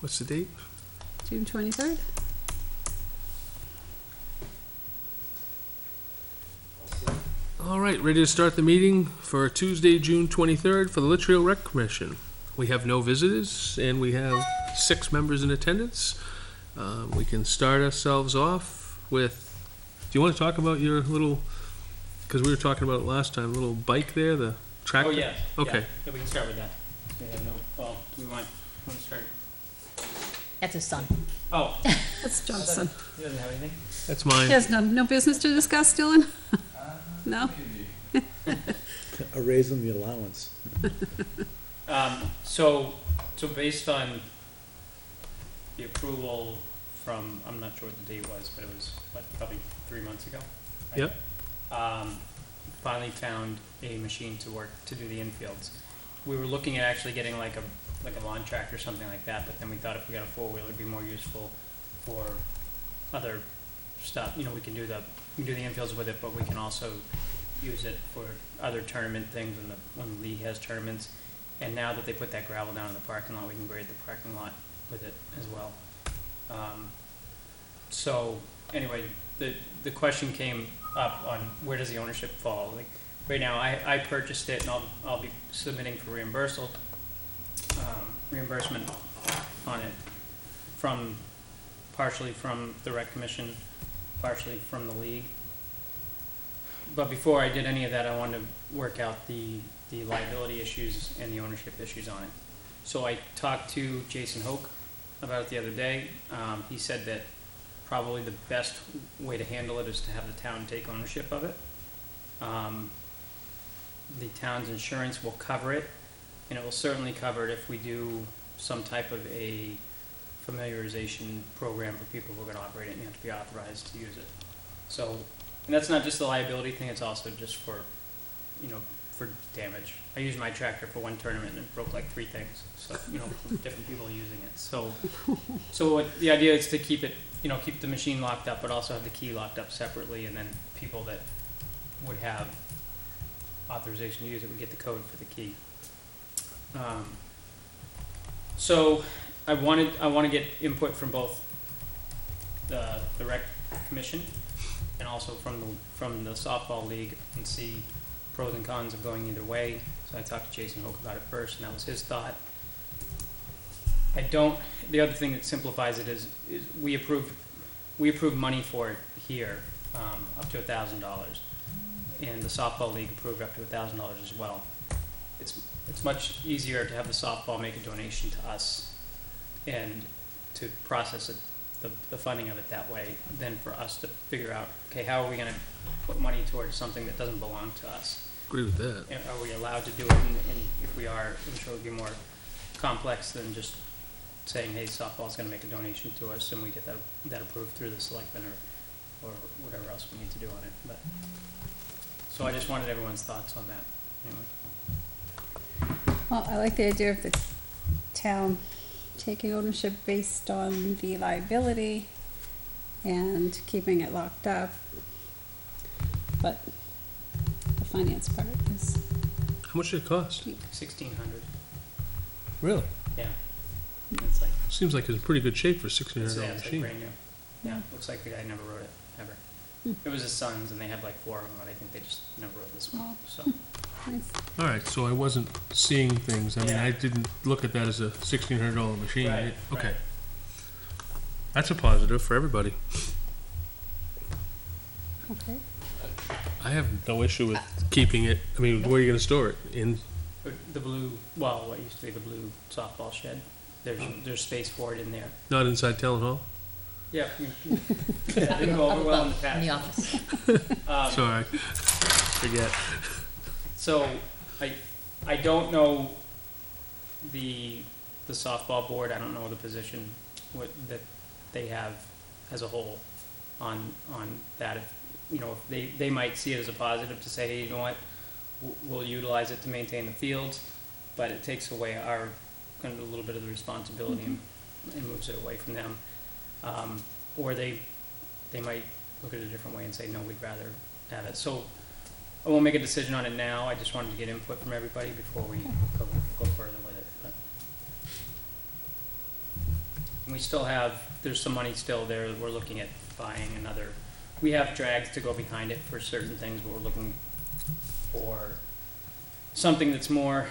What's the date? June 23rd? All right, ready to start the meeting for Tuesday, June 23rd for the Litchfield Rec Commission. We have no visitors, and we have 6 members in attendance. We can start ourselves off with, do you want to talk about your little, because we were talking about it last time, little bike there, the tractor? Oh, yeah. Okay. Yeah, we can start with that. We have no, well, do we want to start? That's his son. Oh, That's Johnson. he doesn't have anything? That's He mine. has no business to discuss, Dylan? No? A raise in the allowance. So based on the approval from, I'm not sure what the date was, but it was, probably 3 months ago? Right? Yep. Finally found a machine to do the infields. We were looking at actually getting like a lawn tractor or something like that, but then we thought if we got a four-wheeler, it'd be more useful for other stuff. You know, we can do the infields with it, but we can also use it for other tournament things when the league has tournaments. And now that they put that gravel down in the parking lot, we can grade the parking lot with it as well. So anyway, the question came up on where does the ownership fall? Like right now, I purchased it, and I'll be submitting for reimbursement on it partially from the rec commission, partially from the league. But before I did any of that, I wanted to work out the liability issues and the ownership issues on it. So I talked to Jason Hoke about it the other day. He said that probably the best way to handle it is to have the town take ownership of it. The town's insurance will cover it, and it will certainly cover it if we do some type of a familiarization program for people who are going to operate it, and you have to be authorized to use it. So, and that's not just the liability thing, it's also just for, for damage. I used my tractor for one tournament and it broke like 3 things, so, from different people using it. So the idea is to keep it, keep the machine locked up, but also have the key locked up separately, and then people that would have authorization to use it would get the code for the key. So I want to get input from both the rec commission and also from the softball league and see pros and cons of going either way. So I talked to Jason Hoke about it first, and that was his thought. The other thing that simplifies it is we approved money for it here, up to $1,000, and the softball league approved up to $1,000 as well. It's much easier to have the softball make a donation to us and to process it, the funding of it that way, than for us to figure out, okay, how are we going to put money towards something that doesn't belong to us? Agree with that. And are we allowed to do it? And if we are, I'm sure it would be more complex than just saying, hey, softball's going to make a donation to us, and we get that approved through the selectmen or whatever else we need to do on it. But so I just wanted everyone's thoughts on that. Anyway. Well, I like the idea of the town taking ownership based on the liability and keeping it locked up. But the finance part is, How much did it cost? $1,600. Really? Yeah. It's like Seems like it's in pretty good shape for a $1,600 it's like machine. brand new. Yeah. Looks like the guy never wrote it ever. It was his son's, and they have like 4 of them, but I think they just never wrote this one. Oh. So. nice. All right, so I wasn't seeing things. I mean, Yeah. I didn't look at that as a $1,600 machine. Right, Okay. right. That's a positive for everybody. Okay. I have no issue with keeping it. I mean, where are you going to store it? In? The blue, well, what used to be the blue softball shed. There's space for it in there. Not inside town hall? Yeah. That didn't go over well in the past. In the office. Sorry. Forget. So I don't know the softball board. I don't know the position that they have as a whole on that. If they might see it as a positive to say, hey, you know what, we'll utilize it to maintain the fields, but it takes away our kind of a little bit of the responsibility and moves it away from them. Or they might look at it a different way and say, no, we'd rather have it. So I won't make a decision on it now. I just wanted to get input from everybody before we go further with it. But And we still have, there's some money still there, we're looking at buying another, we have drags to go behind it for certain things, but we're looking for something that's more,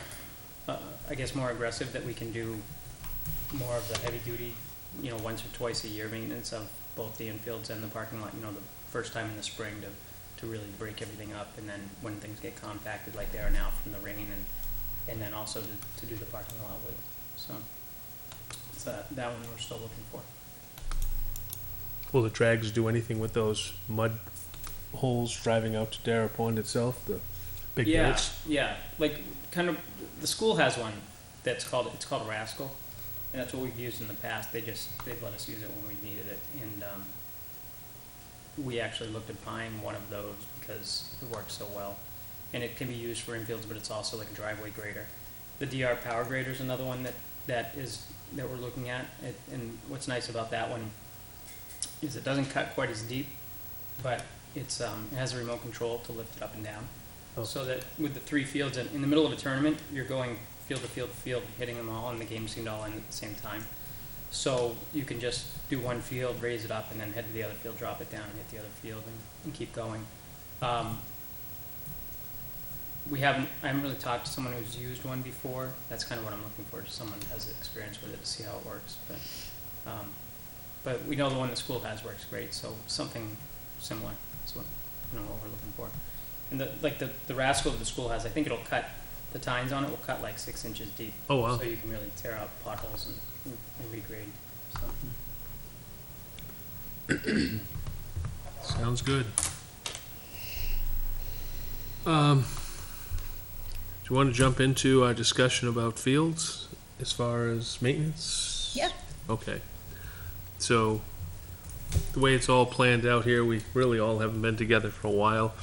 I guess, more aggressive, that we can do more of the heavy duty, you know, once or twice a year maintenance of both the infields and the parking lot, you know, the first time in the spring to really break everything up, and then when things get compacted like they are now from the rain, and then also to do the parking lot with, so. It's that one we're still looking for. Will the drags do anything with those mud holes driving out to Dara Pond itself, the big gates? Yeah, like, kind of, the school has one it's called Rascal, and that's what we've used in the past. They've let us use it when we needed it, and, we actually looked at buying one of those because it works so well. And it can be used for infields, but it's also like a driveway grader. The DR Power Grader is another one that we're looking at, and what's nice about that one is it doesn't cut quite as deep, but it has a remote control to lift it up and down. Oh. So that with the 3 fields, in the middle of a tournament, you're going field to field to field, hitting them all, and the games seem to all end at the same time. So you can just do one field, raise it up, and then head to the other field, drop it down, and hit the other field, and keep going. I haven't really talked to someone who's used one before. That's kind of what I'm looking for, just someone who has experience with it to see how it works. But we know the one the school has works great, so something similar is what we're looking for. And the Rascal that the school has, I think it'll cut, the tines on it will cut like 6 inches deep. Oh, wow. So you can really tear out potholes and regrade. So. Sounds good. Do you want to jump into our discussion about fields as far as maintenance? Yeah. Okay. So, the way it's all planned out here, we really all haven't been together for a while.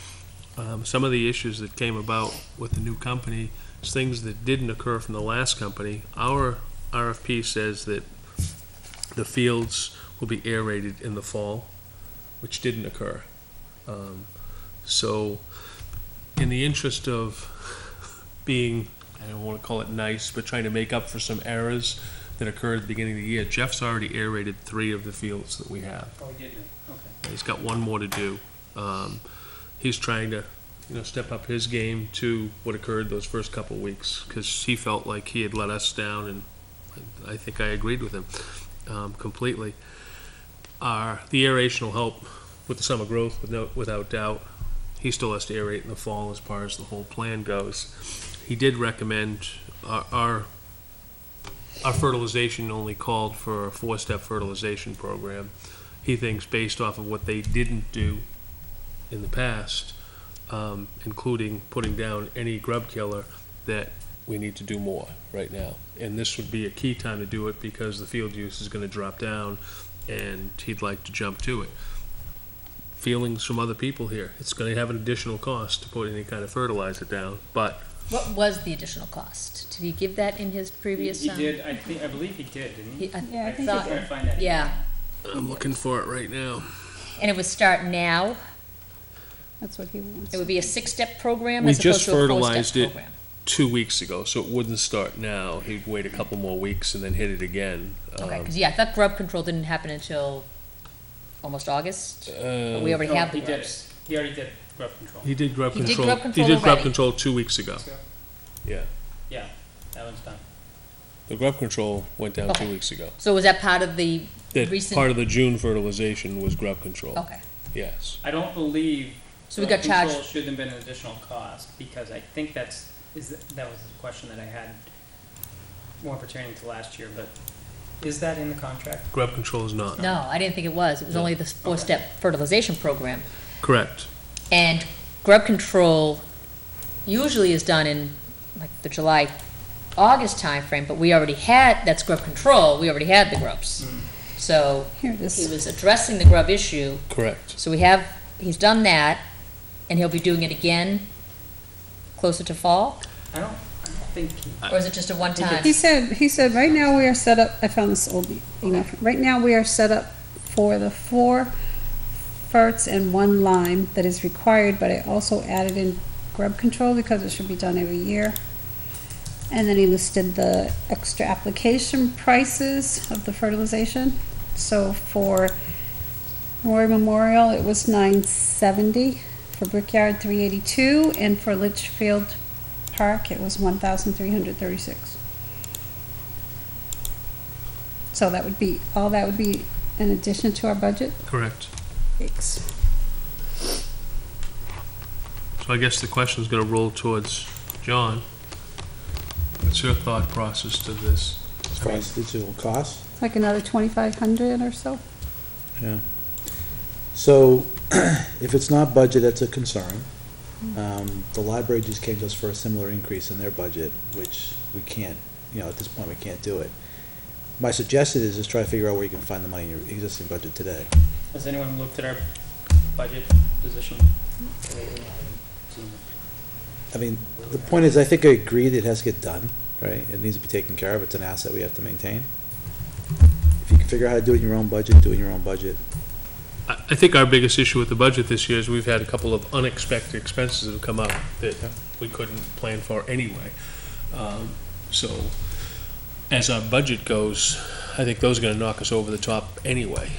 Some of the issues that came about with the new company is things that didn't occur from the last company. Our RFP says that the fields will be aerated in the fall, which didn't occur. So, in the interest of being, I don't want to call it nice, but trying to make up for some errors that occurred at the beginning of the year, Jeff's already aerated 3 of the fields that we have. Oh, he did. Okay. He's got one more to do. He's trying to, step up his game to what occurred those first couple of weeks, because he felt like he had let us down, and I think I agreed with him completely. The aeration will help with the summer growth, without doubt. He still has to aerate in the fall as far as the whole plan goes. He did recommend our fertilization only called for a 4-step fertilization program. He thinks based off of what they didn't do in the past, including putting down any grub killer, that we need to do more right now. And this would be a key time to do it because the field use is going to drop down and he'd like to jump to it. Feelings from other people here. It's going to have an additional cost to put any kind of fertilizer down, but What was the additional cost? Did he give that in his previous? He did. I believe he did, didn't he? Yeah, I think thought- he I'm trying to find that. Yeah, I'm looking for it right now. and it would start now. That's what he wants. It would be a 6-step program We as just opposed to a 4-step fertilized it. program. 2 weeks ago, so it wouldn't start now. He'd wait a couple more weeks and then hit it again. Okay, because I thought grub control didn't happen until almost August. But we already No, have the he did grubs. it. He already did grub control. He did grub He did control. grub He control did grub already. control 2 weeks ago. Yeah, Yeah, that one's done. the grub control went down Okay. 2 weeks ago. So was that part of the That recent? part of the June fertilization was grub control. Okay, Yes. I don't believe. So we grub got charged- control shouldn't have been an additional cost, because I think that was the question that I had more pertaining to last year, but is that in the contract? Grub control is not. no, I didn't think it was. It was only the 4-step fertilization program. Correct. And grub control usually is done in like the July, August timeframe, but we already had, that's grub control, we already had the grubs. So Here it he is. was addressing the grub issue, Correct. so he's done that, and he'll be doing it again closer to fall? I don't think. Or is it just a one-time? He said, right now we are set up, I found this old email. Right now we are set up for the 4 ferts and 1 lime that is required, but I also added in grub control because it should be done every year. And then he listed the extra application prices of the fertilization. So for Roy Memorial, it was $970, for Brickyard $382, and for Litchfield Park, it was $1,336. So that would be, all that would be in addition to our budget? Correct. Thanks. So I guess the question's gonna roll towards John. What's your thought process to this? As far as digital costs? Like another 2,500 or so? Yeah. So, if it's not budget, that's a concern. The library just came to us for a similar increase in their budget, which we can't, at this point, we can't do it. My suggestion is just try to figure out where you can find the money in your existing budget today. Has anyone looked at our budget position? I mean, the point is, I think I agree that it has to get done, right? It needs to be taken care of. It's an asset we have to maintain. If you can figure out how to do it in your own budget, do it in your own budget. I think our biggest issue with the budget this year is we've had a couple of unexpected expenses that have come up that we couldn't plan for anyway. So, as our budget goes, I think those are gonna knock us over the top anyway.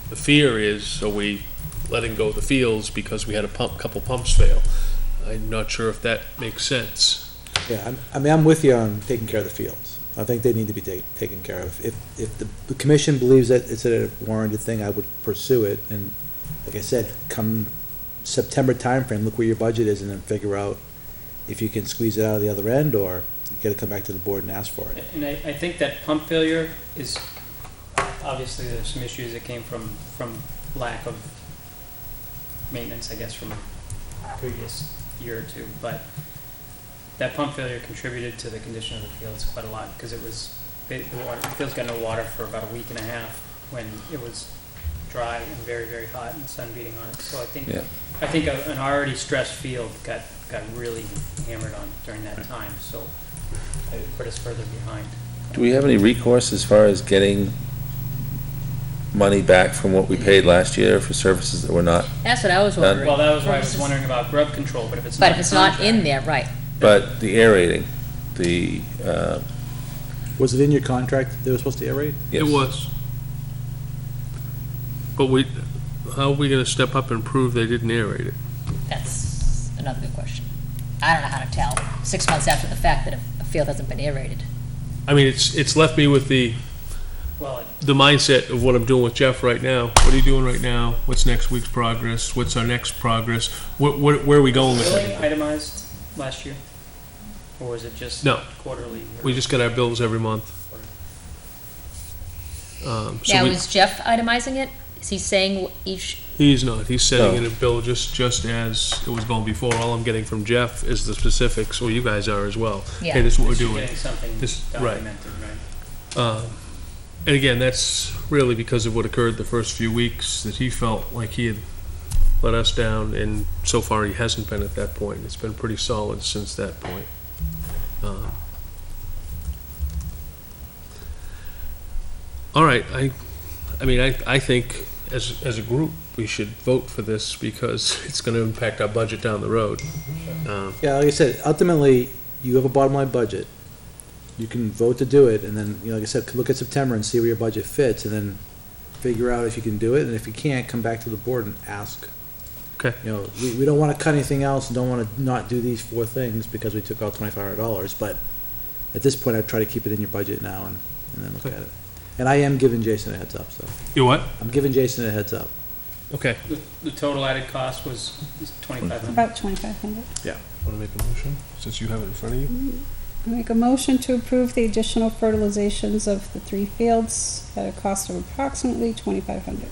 The fear is, are we letting go of the fields because we had a couple pumps fail? I'm not sure if that makes sense. Yeah, I'm with you on taking care of the fields. I think they need to be taken care of. If the commission believes that it's a warranted thing, I would pursue it. And like I said, come September timeframe, look where your budget is and then figure out if you can squeeze it out of the other end, or you gotta come back to the board and ask for it. And I think that pump failure is, obviously there's some issues that came from lack of maintenance, I guess, from previous year or two, but that pump failure contributed to the condition of the fields quite a lot, because the fields got no water for about a week and a half when it was dry and very, very hot and the sun beating on it. So I think an already stressed field got really hammered on during that time, so it put us further behind. Do we have any recourse as far as getting money back from what we paid last year for services that were not? That's what I was wondering. Well, that was why I was wondering about grub control, but if it's But not if it's not in contract- there, right. But the aerating, Was it in your contract that they were supposed to aerate? It yes. was. But how are we gonna step up and prove they didn't aerate it? That's another good question. I don't know how to tell 6 months after the fact that a field hasn't been aerated. I mean, it's left me with the Well, mindset of what I'm doing with Jeff right now. What are you doing right now? What's next week's progress? What's our next progress? Where are we going with really it? itemized last year? Or was it just No. quarterly? We just get our bills every month. So Now, is Jeff itemizing it? Is he saying each, he's not. He's sending No. in a bill just as it was going before. All I'm getting from Jeff is the specifics, or you guys are as well. Yeah. Hey, this is what we're You're doing. getting something This- right. documented, right? And again, that's really because of what occurred the first few weeks, that he felt like he had let us down, and so far he hasn't been at that point. It's been pretty solid since that point. All right, I think as a group, we should vote for this because it's gonna impact our budget down the road. Yeah, like I said, ultimately, you have a bottom line budget. You can vote to do it, and then, like I said, look at September and see where your budget fits, and then figure out if you can do it, and if you can't, come back to the board and ask. Okay. We don't wanna cut anything else, and don't wanna not do these 4 things because we took out $2,500, but at this point, I'd try to keep it in your budget now and then look at it. And I am giving Jason a heads up, so, You what? I'm giving Jason a heads up. Okay. The total added cost was 2,500. About 2,500. Wanna make a motion, since you have it in front of you? I make a motion to approve the additional fertilizations of the 3 fields at a cost of approximately 2,500.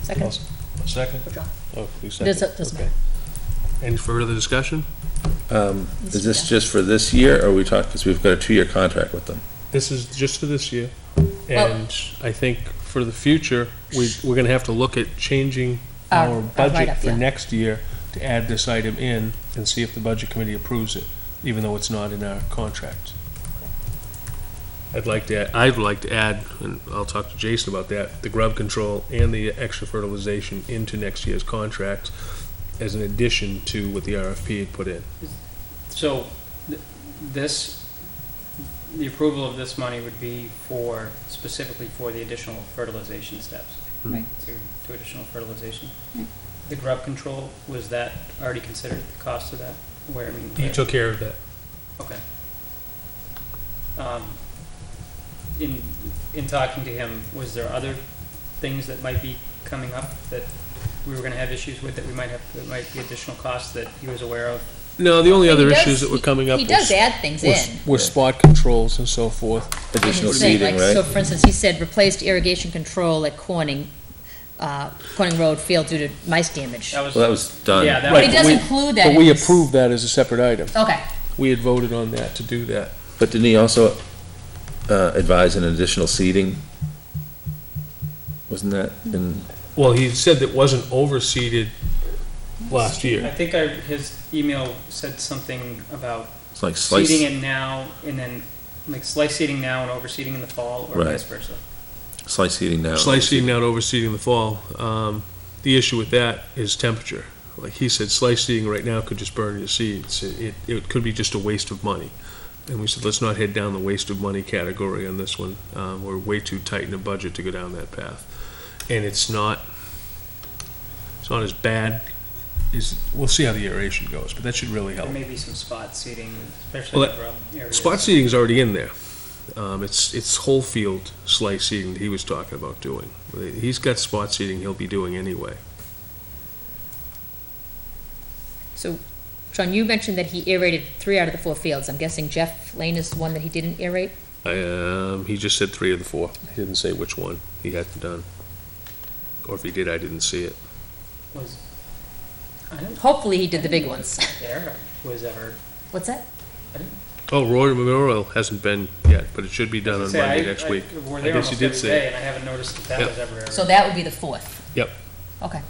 second? A second? For John. Oh, you Doesn't second. matter. Okay. Any further discussion? Is this just for this year, or are we talking, because we've got a 2-year contract with them? This is just for this year, and I think for the future, we're gonna have to look at changing our budget write-up, for yeah. next year to add this item in and see if the budget committee approves it, even though it's not in our contract. I'd like to add, and I'll talk to Jason about that, the grub control and the extra fertilization into next year's contract as an addition to what the RFP had put in. So the approval of this money would be specifically for the additional fertilization steps, Right. to additional fertilization. Right. The grub control, was that already considered, the cost of that? Where, I mean. He took care of that. Okay. In talking to him, was there other things that might be coming up that we were gonna have issues with, that might be additional costs that he was aware of? No, the only He other does- issues that were coming up He does add things in. were spot controls and so forth. in Additional his thing, seating, like, So right? for instance, he said replaced irrigation control at Corning Road Field due to mice damage. That was. Well, that was done. Yeah, that But he was. does we- include that But in we his- approved that as a separate item. Okay, We had voted on that to do that. But didn't he also advise an additional seating? Wasn't that in, Well, he said that wasn't overseeded last I year. think his email said something about it's like slice? seeding it now, and then, like, slice seeding now and overseeding in the fall, or Right. vice versa. Slice seating now. Slice seeding, not overseeding in the fall. The issue with that is temperature. Like he said, slice seeding right now could just burn your seeds. It could be just a waste of money. And we said, let's not head down the waste of money category on this one. We're way too tight in the budget to go down that path. And it's not as bad as, we'll see how the aeration goes, but that should really help. There may be some spot seeding, especially Well, in the grub areas. Spot seeding is already in there. It's whole field slice seeding that he was talking about doing. He's got spot seeding he'll be doing anyway. so, John, you mentioned that he aerated 3 out of the 4 fields. I'm guessing Jeff Lane is the one that he didn't aerate? He just said 3 of the 4. He didn't say which one he hadn't done. Or if he did, I didn't see it. I didn't Hopefully he did the big ones. there was ever. What's that? Oh, Roy Memorial hasn't been yet, but it should be done on Say, Monday next week. We're I there guess you almost did every say day, it. and I haven't noticed that Yep. was ever. So that would be the 4th. Yep. Okay.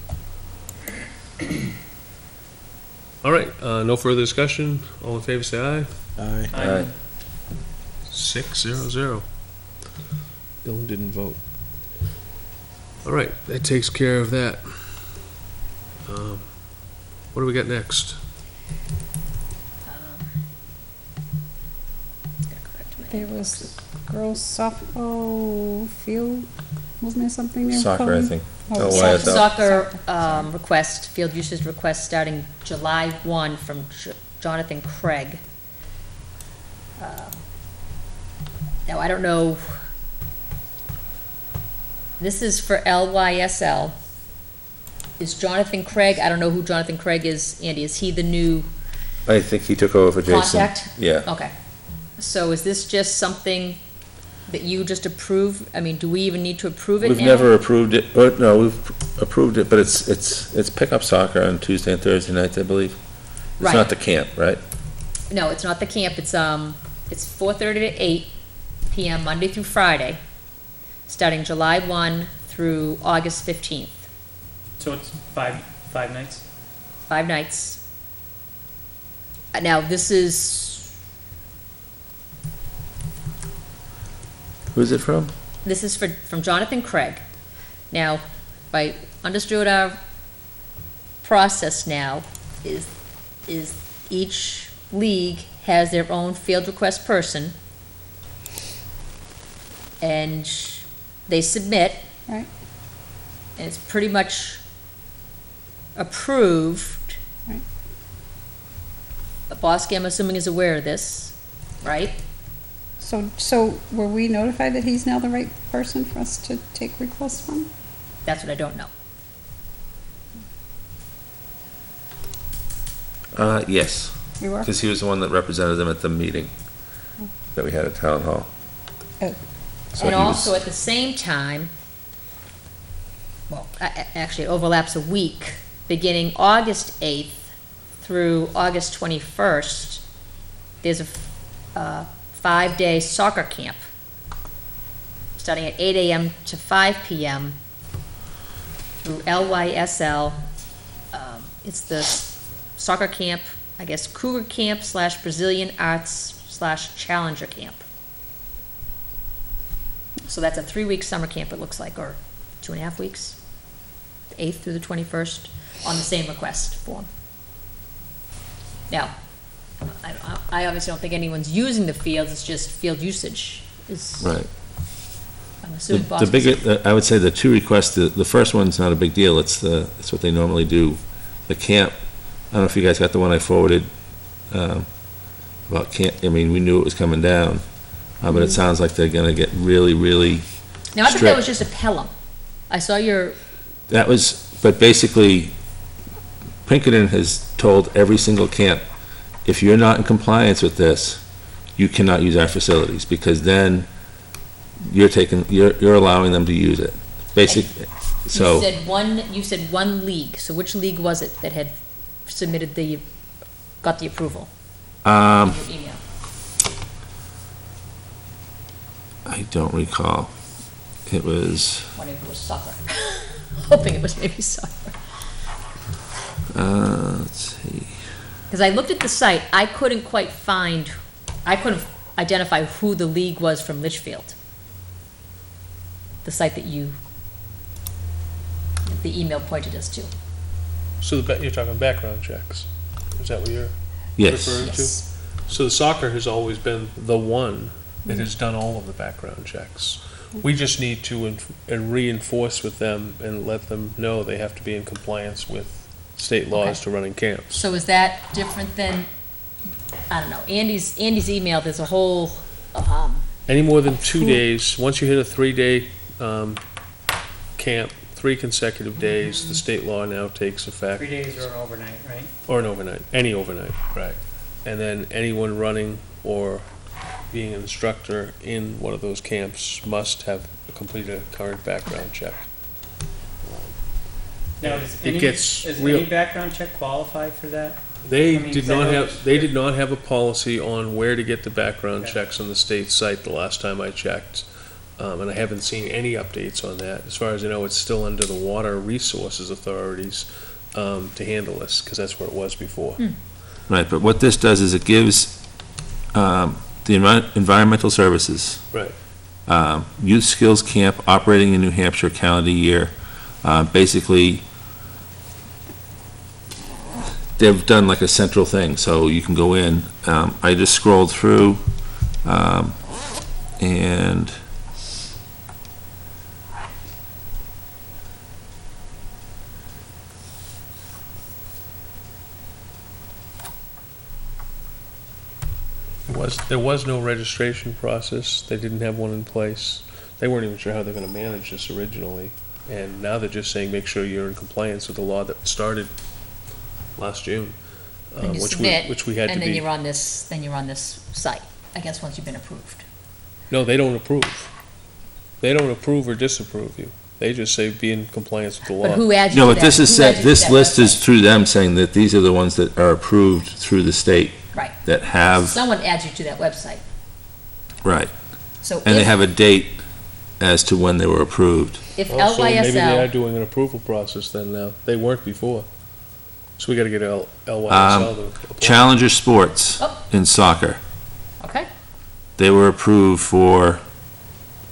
All right, no further discussion. All in favor, say aye. Aye. Alright. 6-0-0. Dylan didn't vote. All right, that takes care of that. What do we got next? There was girls softball field, wasn't there something there? Soccer, I Colin? think. Oh, Oh, why is that? Soccer request, field usage request starting July 1 from Jonathan Craig. Now, I don't know. This is for LYSL. Is Jonathan Craig, I don't know who Jonathan Craig is, Andy, is he the new I think he took over for Jason. contact? Yeah. Okay. So is this just something that you just approve? I mean, do we even need to approve it now? We've never approved it, or, no, we've approved it, but it's pickup soccer on Tuesday and Thursday nights, I believe. It's Right. not the camp, right? No, it's not the camp, it's 4:30 to 8 PM, Monday through Friday, starting July 1 through August 15th, So it's five nights? 5 nights. Now, this is, Who's it from? from Jonathan Craig. Now, if I understood our process now, is each league has their own field request person, and they submit, Right, and it's pretty much approved. Right. Bosky, I'm assuming, is aware of this, right? so were we notified that he's now the right person for us to take requests from? That's what I don't know. Yes, We were? because he was the one that represented them at the meeting that we had at Town Hall. Oh. So And he was- also, at the same time, well, actually, it overlaps a week, beginning August 8th through August 21st, there's a 5-day soccer camp, starting at 8 AM to 5 PM through LYSL. It's the soccer camp, I guess, Cougar Camp / Brazilian Arts / Challenger Camp. So that's a 3-week summer camp, it looks like, or 2.5 weeks, the 8th through the 21st, on the same request form. Now, I obviously don't think anyone's using the fields, it's just field usage is, Right. I'm The assuming the Boston's. bigger, I would say the two requests, the first one's not a big deal, it's what they normally do. The camp, I don't know if you guys got the one I forwarded, about camp, I mean, we knew it was coming down, but it sounds like they're gonna get really, really, Now, I thought that strict. was just a Pelham. I saw your, that was, but basically, Pinkerton has told every single camp, if you're not in compliance with this, you cannot use our facilities, because then you're allowing them to use it. Basic, so. you said one league, so which league was it that had submitted got the approval? In your email? I don't recall. It was, Wondering if it was soccer. Hoping it was maybe soccer. let's see. Because I looked at the site, I couldn't identify who the league was from Litchfield. The site that the email pointed us to. So you're talking background checks? Is that what you're Yes, referring to? Yes. So the soccer has always been the one that has done all of the background checks. We just need to reinforce with them and let them know they have to be in compliance with state laws Okay. to running camps. So is that different than, I don't know, Andy's email, there's a whole, Any more than 2 days, once you hit a 3-day camp, 3 consecutive days, the state law now takes effect. 3 days or an overnight, right? Or an overnight, any overnight, right. And then anyone running or being an instructor in one of those camps must have completed a current background check. Now, does It gets any real- background check qualify for that? They I mean, did so not I know have, they did not have a policy on where to get the background Okay. checks on the state site the last time I checked. And I haven't seen any updates on that. As far as I know, it's still under the Water Resources Authorities, to handle this, because that's where it was before. right, but what this does is it gives, the environmental services, Right. Youth Skills Camp operating in New Hampshire calendar year, basically, they've done like a central thing, so you can go in. I just scrolled through, and There was no registration process. They didn't have one in place. They weren't even sure how they're gonna manage this originally. And now they're just saying, make sure you're in compliance with the law that started last June. and you which submit, we had to and then be. you're on this site, I guess, once you've been approved. No, they don't approve. They don't approve or disapprove you. They just say be in compliance with the law. But who adds you no, to but that? this is Who adds set, you to this that list is website? through them saying that these are the ones that are approved through the state Right. that have, Someone adds you to that website. right, So and they if, have a date as to when they were approved. if Oh, so maybe they are LYSL, doing an approval process then now. They weren't before. So we gotta get LYSL to apply. Challenger Sports Oh. in soccer, okay, they were approved for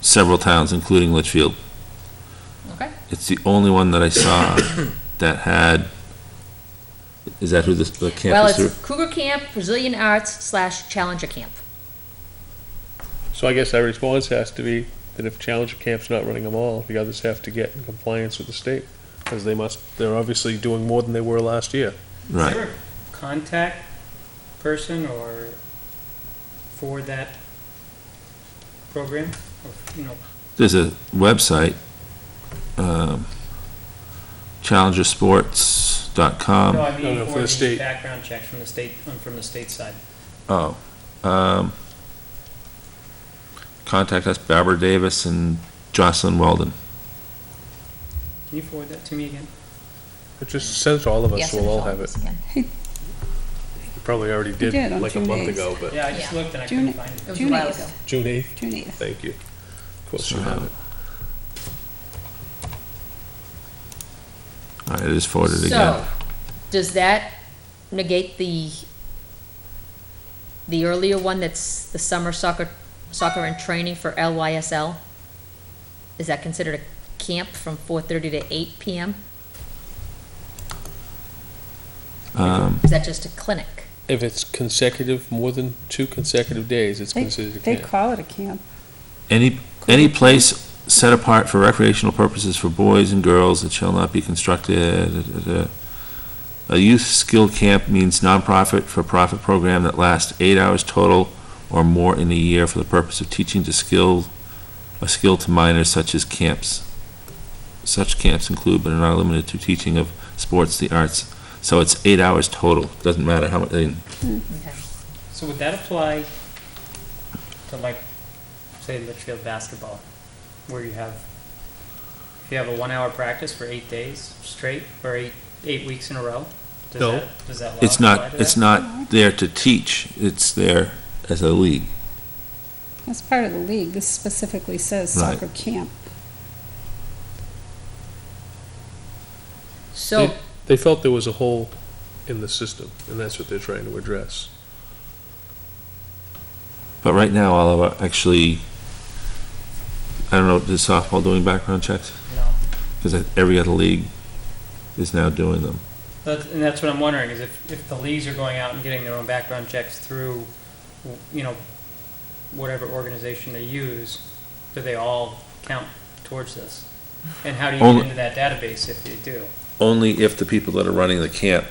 several towns, including Litchfield. okay. It's the only one that I saw that had, is that who the Well, camp is it's through? Cougar Camp, Brazilian Arts / Challenger Camp. So I guess our response has to be that if Challenger Camp's not running them all, the others have to get in compliance with the state. Because they're obviously doing more than they were last year. Is Right, there a contact person or for that program? Or, there's a website, challengersports.com. no, I mean no, for for the the state. background checks from the state side. Oh, contact us, Barbara Davis and Jocelyn Weldon. Can you forward that to me again? It just sends all of us, Yes, so we'll all it's have it. this again. You probably already did, did on like a June month 8th. ago, but Yeah, I just Yeah. looked and I June- couldn't find It it. was June a while 8th. ago. June 8th, June 8th. thank you. Of course you have it. All right, I just forwarded it again. So, does that negate the earlier one that's the summer soccer and training for LYSL? Is that considered a camp from 4:30 to 8 PM? Is that just a clinic? If it's consecutive, more than 2 consecutive days, it's They, considered a they camp. call it a camp. Any place set apart for recreational purposes for boys and girls that shall not be constructed. A youth skill camp means nonprofit for-profit program that lasts 8 hours total or more in a year for the purpose of teaching a skill to minors such as camps. Such camps include but are not limited to teaching of sports, the arts. So it's 8 hours total. Doesn't matter how much. Okay. So would that apply to, like, say Litchfield basketball, where if you have a 1 hour practice for 8 days straight, or eight weeks in a row? No. Does that It's apply not, to it's that? not there to teach. It's there as a league. That's part of the league. This specifically says Right. soccer camp. So, They felt there was a hole in the system, and that's what they're trying to address. But right now, all of our, actually, I don't know, is softball doing background checks? No. Because every other league is now doing them. And that's what I'm wondering, is if the leagues are going out and getting their own background checks through, whatever organization they use, do they all count towards this? And how do you Only- get into that database if they do? Only if the people that are running the camp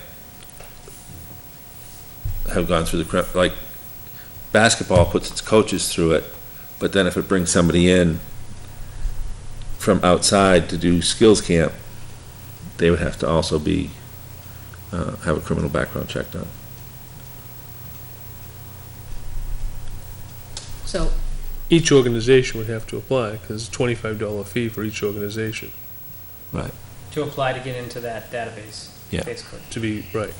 have gone through like, basketball puts its coaches through it, but then if it brings somebody in from outside to do skills camp, they would have to also have a criminal background check done. so, Each organization would have to apply, because it's a $25 fee for each organization Right. To apply to get into that database, Yeah. basically. to be, right.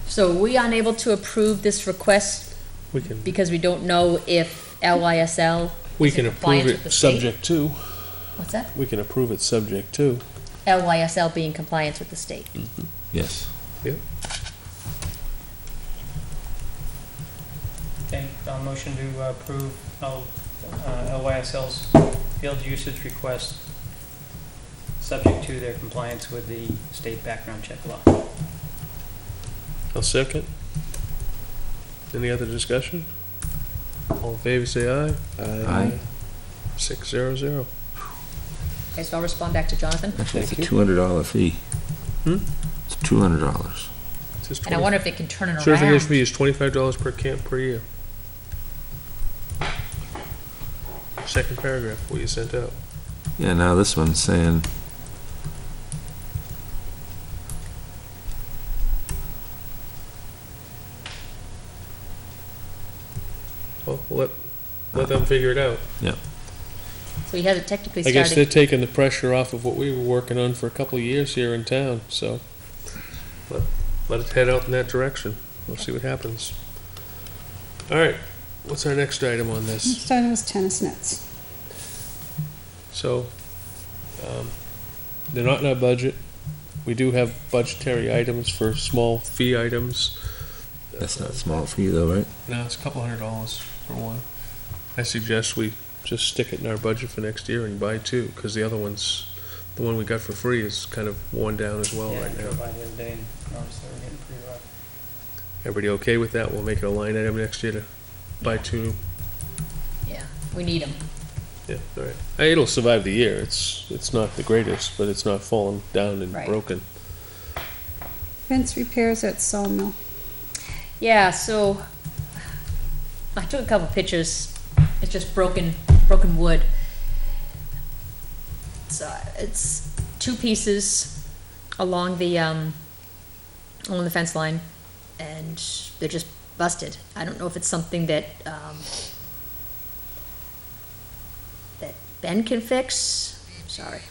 so are we unable to approve this request We can, because we don't know if LYSL we is can in approve compliance with it the state? subject to, What's that? we can approve it subject to. LYSL being in compliance with the state. Yes. Okay, motion to approve LYSL's field usage request, subject to their compliance with the state background check law. I'll second. Any other discussion? All in favor, say aye. Aye. 600. Okay, so I'll respond back to Jonathan. Actually, it's a Thank $200 fee. Hmm? It's $200. It says And I 20 wonder if they can turn it around. Certification fee is $25 per camp per year. Second paragraph, what you sent out. Yeah, now this one's saying, Well, let them figure it out. So he hasn't technically I guess they're started. taking the pressure off of what we were working on for a couple of years here in town, so let it head out in that direction. We'll see what happens. All right, what's our next item on this? Next item was tennis nets. So, they're not in our budget. We do have budgetary items for small fee items. that's not small fee though, right? No, it's a couple $100 for one. I suggest we just stick it in our budget for next year and buy two, because the other one's, the one we got for free is kind of worn down as well Yeah, I right now. drove by the other day and noticed they were getting pretty rough. Everybody okay with that? We'll make it a line item next year to buy two. Yeah, we need them. Yeah, all right. It'll survive the year. It's not the greatest, but it's not fallen down and Right. broken. Fence repairs at Sawmill. Yeah, so I took a couple pictures. It's just broken wood. So it's two pieces along the fence line, and they're just busted. I don't know if it's something that that Ben can fix. Sorry.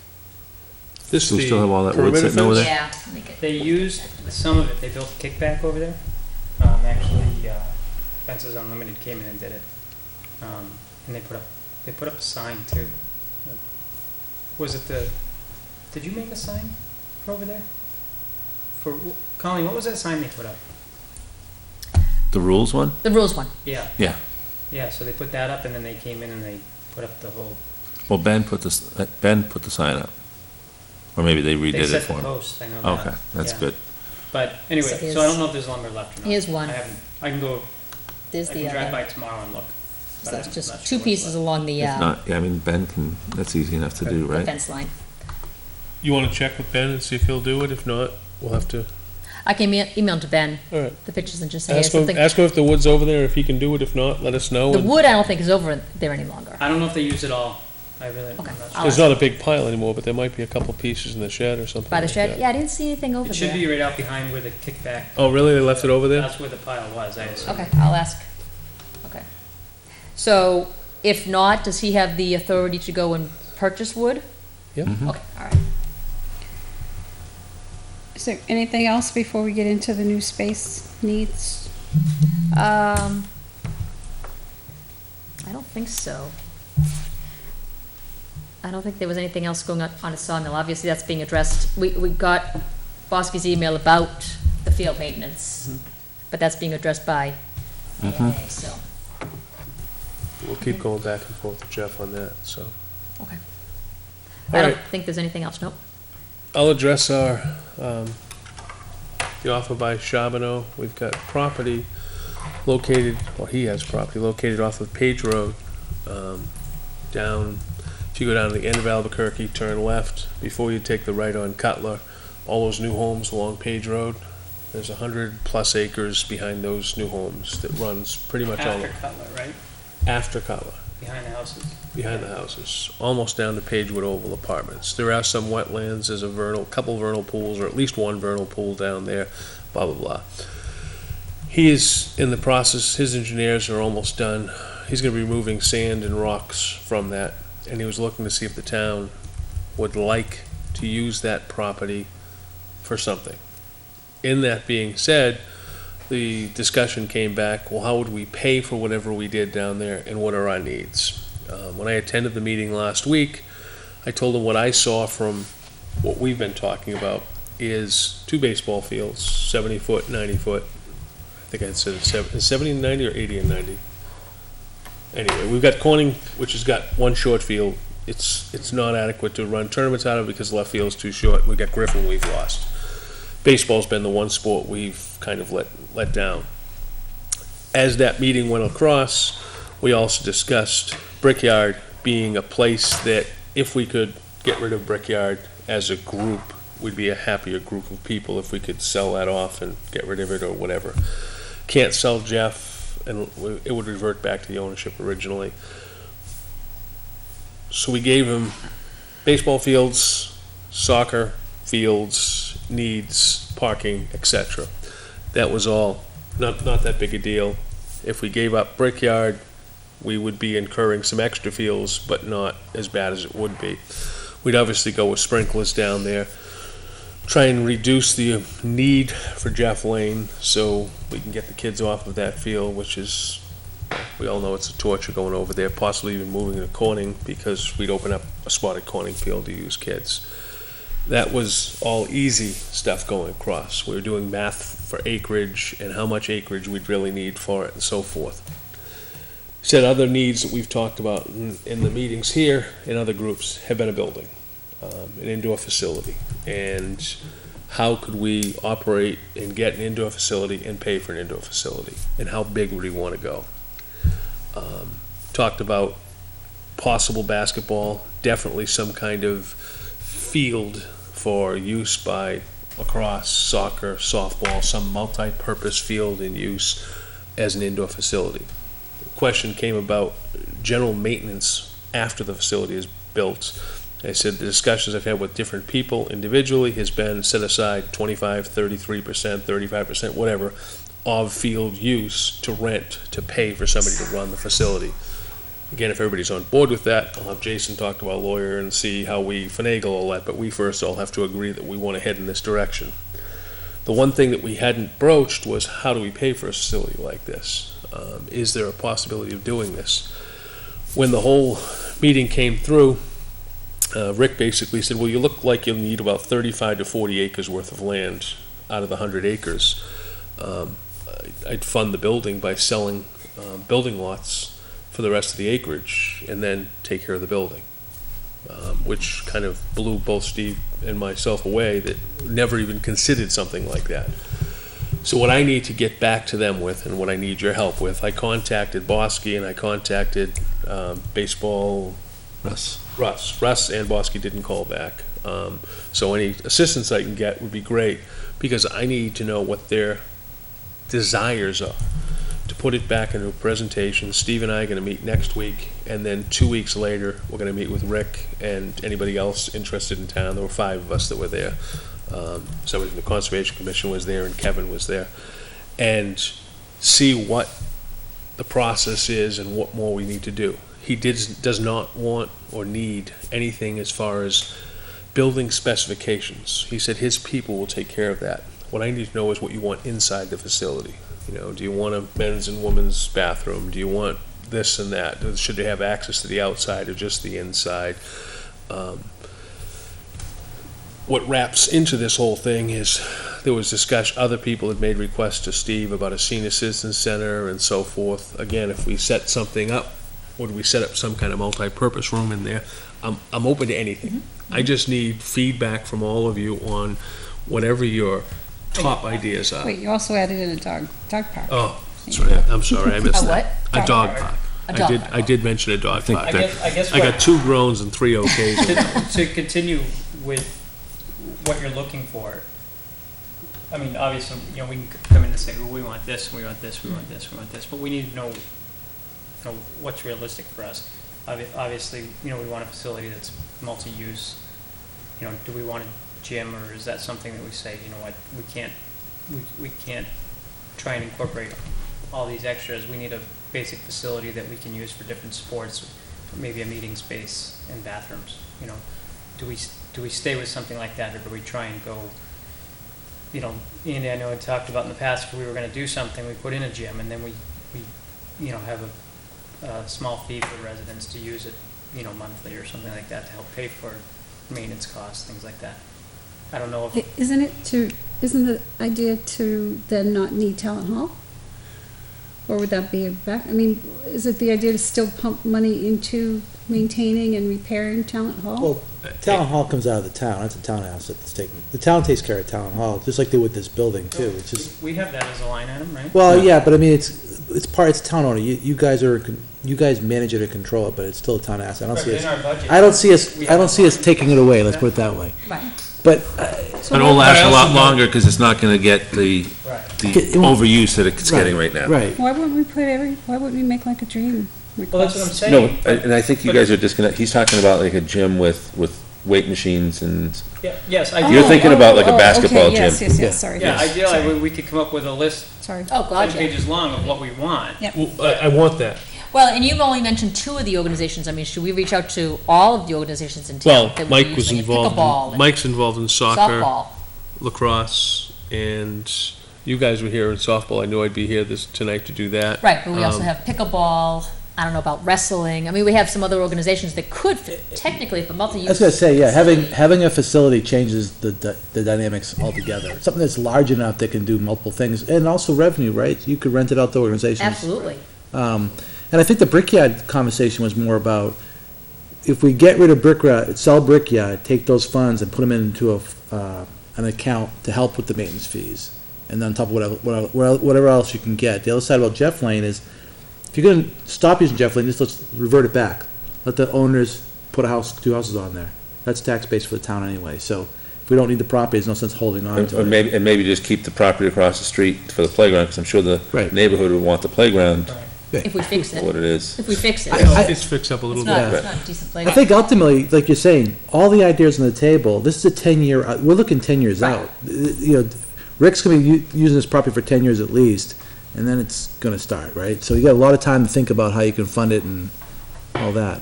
This Do we the still have all that wood perimeter sitting over fence? there? Yeah. let me get- They used some of it, they built a kickback over there. Actually, Fences Unlimited came in and did it. And they put up a sign too. Was it did you make a sign for over there? Colleen, what was that sign they put up? The rules one? The rules one. Yeah. Yeah. Yeah, so they put that up and then they came in and they put up the whole, Well, Ben put the sign up. Or maybe they redid they it set for the him. post, I know that. Okay, that's Yeah. good. But anyway, So so I don't know if there's lumber left or not. Here's one. I haven't, I can go, There's I the can drive other. by tomorrow and look. So but that's I'm not just sure two what's pieces left. along the, If not, yeah, I mean, Ben can, that's easy enough to do, the right? fence line. You wanna check with Ben and see if he'll do it? If not, we'll have to, I can email to Ben all right. the pictures and just say, hey, Ask him something. if the wood's over there, if he can do it. If not, let us know. The and- wood, I don't think is over there any longer. I don't know if they use it all. I really, I'm Okay, not I'll sure. There's not a big pile anymore, but there might be a couple pieces in the shed or something By the like shed? that. Yeah, I didn't see anything over It should there. be right out behind where the kickback. Oh, really? They left it over there? That's where the pile was, I assume. Okay, I'll ask. Okay. So if not, does he have the authority to go and purchase wood? Yep. Mhm. Okay, all right. Is there anything else before we get into the new space needs? I don't think so. I don't think there was anything else going on a sawmill. Obviously, that's being addressed. We got Bosky's email about the field maintenance, but that's being addressed by AMA, so, We'll keep going back and forth with Jeff on that, so. okay. All I don't right. think there's anything else, nope. I'll address our, the offer by Charbonneau. We've got property located, or he has property located off of Page Road, down, if you go down to the end of Albuquerque, turn left, before you take the right on Cutler, all those new homes along Page Road, there's 100+ acres behind those new homes that runs pretty much all After Cutler, right? after Cutler. Behind the houses. Behind the houses, almost down to Pagewood Oval Apartments. There are some wetlands, there's a couple vernal pools, or at least one vernal pool down there, blah, blah, blah. He is in the process, his engineers are almost done. He's gonna be removing sand and rocks from that, and he was looking to see if the town would like to use that property for something. In that being said, the discussion came back, well, how would we pay for whatever we did down there, and what are our needs? When I attended the meeting last week, I told them what I saw from what we've been talking about is 2 baseball fields, 70 foot, 90 foot. I think I said 70 and 90 or 80 and 90. Anyway, we've got Corning, which has got 1 short field. It's not adequate to run tournaments out of because left field's too short. We've got Griffin we've lost. Baseball's been the one sport we've kind of let down. As that meeting went across, we also discussed Brickyard being a place that if we could get rid of Brickyard as a group, we'd be a happier group of people if we could sell that off and get rid of it or whatever. Can't sell Jeff, and it would revert back to the ownership originally. So we gave him baseball fields, soccer fields, needs, parking, etc. That was all, not that big a deal. If we gave up Brickyard, we would be incurring some extra fields, but not as bad as it would be. We'd obviously go with sprinklers down there, try and reduce the need for Jeff Lane so we can get the kids off of that field, which is, we all know it's a torture going over there, possibly even moving to Corning because we'd open up a spot at Corning Field to use kids. That was all easy stuff going across. We were doing math for acreage and how much acreage we'd really need for it and so forth. Said other needs that we've talked about in the meetings here in other groups have been a building, an indoor facility, and how could we operate and get an indoor facility and pay for an indoor facility, and how big would we want to go? Talked about possible basketball, definitely some kind of field for use by lacrosse, soccer, softball, some multi-purpose field in use as an indoor facility. Question came about general maintenance after the facility is built. I said the discussions I've had with different people individually has been set aside 25, 33%, 35%, whatever, of field use to rent, to pay for somebody to run the facility. Again, if everybody's on board with that, I'll have Jason talk to our lawyer and see how we finagle all that, but we first all have to agree that we want to head in this direction. The one thing that we hadn't broached was how do we pay for a facility like this? Is there a possibility of doing this? When the whole meeting came through, Rick basically said, well, you look like you'll need about 35 to 40 acres worth of land out of the 100 acres. I'd fund the building by selling building lots for the rest of the acreage and then take care of the building. which kind of blew both Steve and myself away, that never even considered something like that. So what I need to get back to them with, and what I need your help with, I contacted Bosky and I contacted baseball. Russ and Bosky didn't call back. So any assistance I can get would be great, because I need to know what their desires are, to put it back into a presentation. Steve and I are gonna meet next week, and then 2 weeks later, we're gonna meet with Rick and anybody else interested in town. There were 5 of us that were there. Somebody from the Conservation Commission was there, and Kevin was there, and see what the process is and what more we need to do. He does not want or need anything as far as building specifications. He said his people will take care of that. What I need to know is what you want inside the facility. You know, do you want a men's and women's bathroom? Do you want this and that? Should they have access to the outside or just the inside? What wraps into this whole thing is there was discussion, other people had made requests to Steve about a senior citizen center and so forth. Again, if we set something up, or do we set up some kind of multi-purpose room in there? I'm open to anything. I just need feedback from all of you on whatever your top ideas are. Wait, you also added in a dog park. Oh, that's right. I'm sorry, I missed A that. what? A dog park. A dog park. I did mention a dog park. I guess I got 2 groans and 3 okays. to continue with what you're looking for, I mean, obviously, you know, we can come in and say, well, we want this, we want this, we want this, we want this, but we need to know what's realistic for us. Obviously, you know, we want a facility that's multi-use. You know, do we want a gym, or is that something that we say, you know what, we can't try and incorporate all these extras. We need a basic facility that we can use for different sports, maybe a meeting space and bathrooms. You know, do we stay with something like that, or do we try and go, you know, Andy, I know we talked about in the past, if we were going to do something, we put in a gym, and then we you know, have a small fee for residents to use it, you know, monthly or something like that, to help pay for maintenance costs, things like that. I don't know if, Isn't the idea to then not need town hall? Or would that be I mean, is it the idea to still pump money into maintaining and repairing town hall? Well, town hall comes out of the town, that's a town asset that's taken, the town takes care of town hall, just like they with this building too, it's just, we have that as a line item, right? well, yeah, but I mean, it's town owner, you guys manage it and control it, but it's still a town asset, In our budget, I don't see us we have a taking it away, let's put it that way. Right. But, But it'll last a lot longer, because it's not gonna get the Right. overuse that it's getting right now. right, Why wouldn't we make like a dream request? Well, that's what I'm saying. No, and I think you guys are disconnected, he's talking about like a gym with weight machines and, Yeah, yes, You're thinking about like a basketball okay, yes, gym. yes, Yeah. sorry. Yeah, yes, ideally, sorry, we could come up with a list, Sorry. Oh, 10 God, yeah. pages long, of what we want. Yep. Well, I want that. Well, and you've only mentioned 2 of the organizations. I mean, should we reach out to all of the organizations in town? Well, that would Mike be was using it? involved, Pickleball and Mike's involved in soccer, softball. lacrosse, and you guys were here in softball. I knew I'd be here tonight to do that. Right, but we also Um, have pickleball. I don't know about wrestling. I mean, we have some other organizations that could technically, for multi-use. I was gonna say, yeah, having a facility changes the dynamics altogether, something that's large enough that can do multiple things, and also revenue, right? You could rent it out to organizations. Absolutely. And I think the Brickyard conversation was more about, if we get rid of Brickyard, sell Brickyard, take those funds and put them into an account to help with the maintenance fees, and then on top of whatever else you can get. The other side about Jeff Lane is, if you're gonna stop using Jeff Lane, just let's revert it back. Let the owners put 2 houses on there. That's tax base for the town anyway, so if we don't need the property, there's no sense holding on to or it. maybe just keep the property across the street for the playground, because I'm sure the Right. neighborhood would want the playground If we fix for it. what it is. If we fix it. It's fixed up a little It's bit. not, it's not a decent I playground. think ultimately, like you're saying, all the ideas on the table, this is a 10-year, we're looking 10 years Right. out. You know, Rick's gonna be using this property for 10 years at least, and then it's gonna start, right? So you got a lot of time to think about how you can fund it and all that.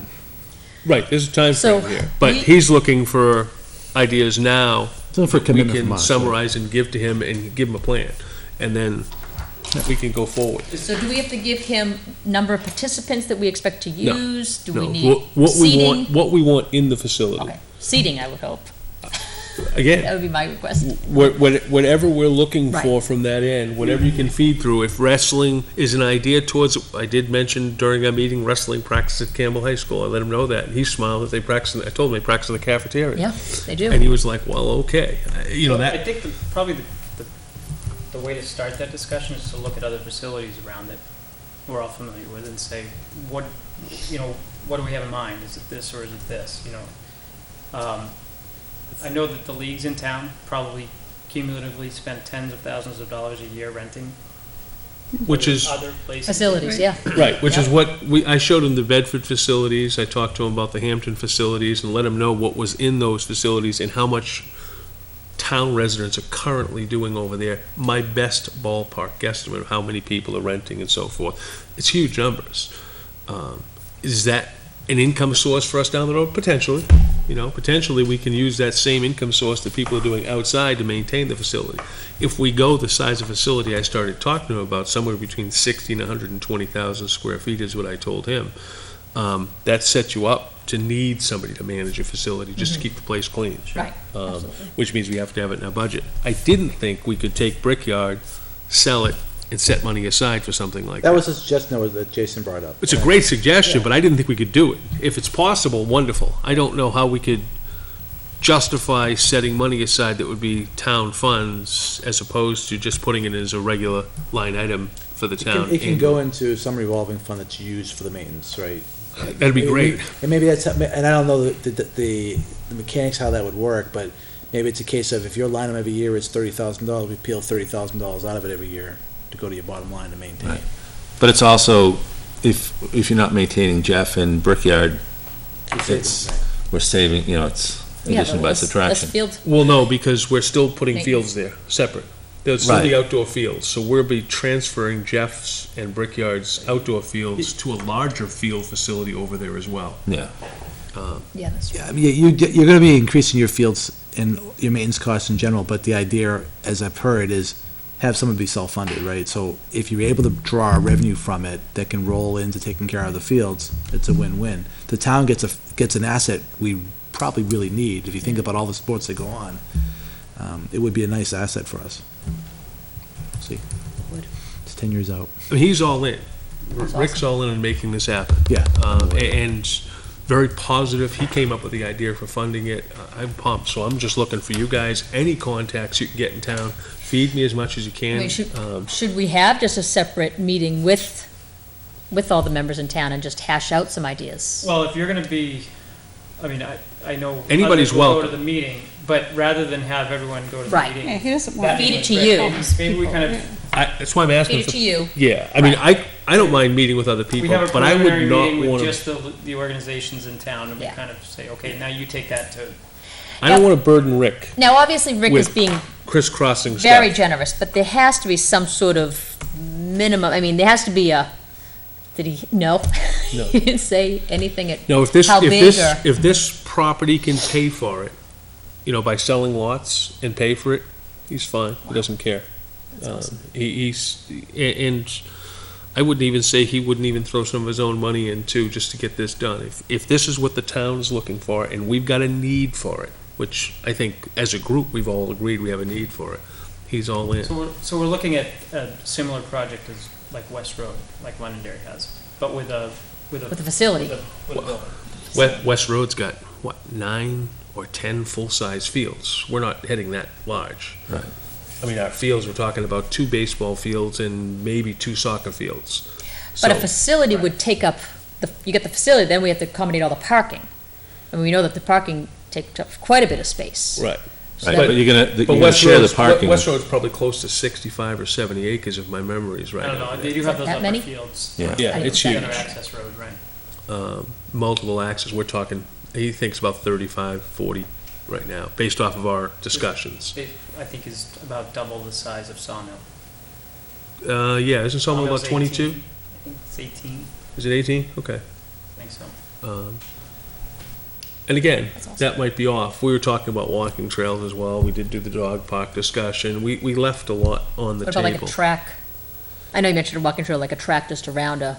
Right, there's a time So, frame here, but we- he's looking for ideas now. So for We commitment from can us. summarize and give to him and give him a plan, and then we can go forward. So do we have to give him number of participants that we expect to No. use? Do No, we need what we seating? want, what we want in the facility. Okay, seating, I would hope. again, That would be my request. whatever we're looking for Right. from that end, whatever you can feed through, if wrestling is an idea towards, I did mention during our meeting, wrestling practice at Campbell High School, I let him know that, and he smiled that they practice, I told him they practice in the cafeteria. Yeah, they do. And he was like, well, okay, you know, I that, think probably the way to start that discussion is to look at other facilities around that we're all familiar with and say, what do we have in mind? Is it this or is it this, you know? I know that the leagues in town probably cumulatively spend tens of thousands of dollars a year renting. which is, Other places. Facilities, yeah. right, which is Yeah. what I showed him the Bedford facilities, I talked to him about the Hampton facilities, and let him know what was in those facilities and how much town residents are currently doing over there. My best ballpark guesstimate of how many people are renting and so forth. It's huge numbers. Is that an income source for us down the road? Potentially. You know, potentially we can use that same income source that people are doing outside to maintain the facility. If we go the size of facility I started talking to him about, somewhere between 60 and 120,000 square feet is what I told him, that sets you up to need somebody to manage a facility, just to keep the place clean. Right, Um, absolutely. which means we have to have it in our budget. I didn't think we could take Brickyard, sell it, and set money aside for something like that. That was a suggestion that Jason brought up. It's a great suggestion, but I didn't think we could do it. If it's possible, wonderful. I don't know how we could justify setting money aside that would be town funds as opposed to just putting it as a regular line item for the town. It can go into some revolving fund that's used for the maintenance, right? That'd be great. And maybe that's, and I don't know the mechanics, how that would work, but maybe it's a case of if your line item every year is $30,000, we peel $30,000 out of it every year to go to your bottom line to maintain. Right. But it's also, if you're not maintaining Jeff and Brickyard, it's, we're saving, you know, it's Yeah, addition but by less subtraction. field, Well, no, because we're still putting Thank fields there, separate. There's still the Right. outdoor fields, so we'll be transferring Jeff's and Brickyard's outdoor fields to a larger field facility over there as well. Yeah. yeah, that's true. Yeah, I mean, you're gonna be increasing your fields and your maintenance costs in general, but the idea, as I've heard, is have someone be self-funded, right? So if you're able to draw revenue from it that can roll into taking care of the fields, it's a win-win. The town gets an asset we probably really need. If you think about all the sports that go on, it would be a nice asset for us. See, Would. it's 10 years out. I mean, he's all in. That's Rick's all in on making this happen. Yeah. And very positive. He came up with the idea for funding it. I'm pumped, so I'm just looking for you guys, any contacts you can get in town. Feed me as much as you I can. mean, should we have just a separate meeting with all the members in town and just hash out some ideas? Well, if you're gonna be, I mean, I know. Anybody's others will Go welcome. to the meeting, but rather than have everyone go to the Right. meeting. Yeah, he doesn't want. Feed it to Maybe- you. Maybe we kind of, That's why I'm asking. Feed it for- to you. Yeah, I mean, I don't mind meeting with other we people, have a but I would preliminary not meeting with want to, just the organizations in town, and we Yeah. kind of say, okay, now you take that to, I don't want to burden Rick Now, obviously, Rick is With being crisscrossing very stuff. generous, but there has to be some sort of minimum, I mean, there has to be a, did he, no? No. He didn't say anything at, No, if this, How if big this, or- if this property can pay for it, you know, by selling lots and pay for it, he's fine. He doesn't care. He's, and I wouldn't even say he wouldn't even throw some of his own money in too, just to get this done. If this is what the town is looking for and we've got a need for it, which I think as a group, we've all agreed we have a need for it, he's all in. so we're looking at a similar project as like West Road, like Londonderry has, but with a with the facility. with a building. West Road's got, what, 9 or 10 full-size fields. We're not heading that large. Right. I mean, our fields, we're talking about 2 baseball fields and maybe 2 soccer fields. But a So- facility would take up, you get the facility, then we have to accommodate all the parking. And we know that the parking takes up quite a bit of space. Right. So Right, that- but you're But gonna West share the Road's, parking. West Road's probably close to 65 or 70 acres if my memory is right. I don't know, over they there. do have those That upper many? fields. Yeah. Yeah, it's huge. Center access road, right. Multiple axes, we're talking, he thinks about 35, 40 right now, based off of our discussions. It, I think is about double the size of Sawmill. Yeah, isn't Sawmill about Sawmill's 22? 18. I think it's 18, Is it 18? Okay. I think so. And again, That's awesome. that might be off. We were talking about walking trails as well. We did do the dog park discussion. We left a lot on the What about like a table. track? I know you mentioned a walking trail, like a track just around a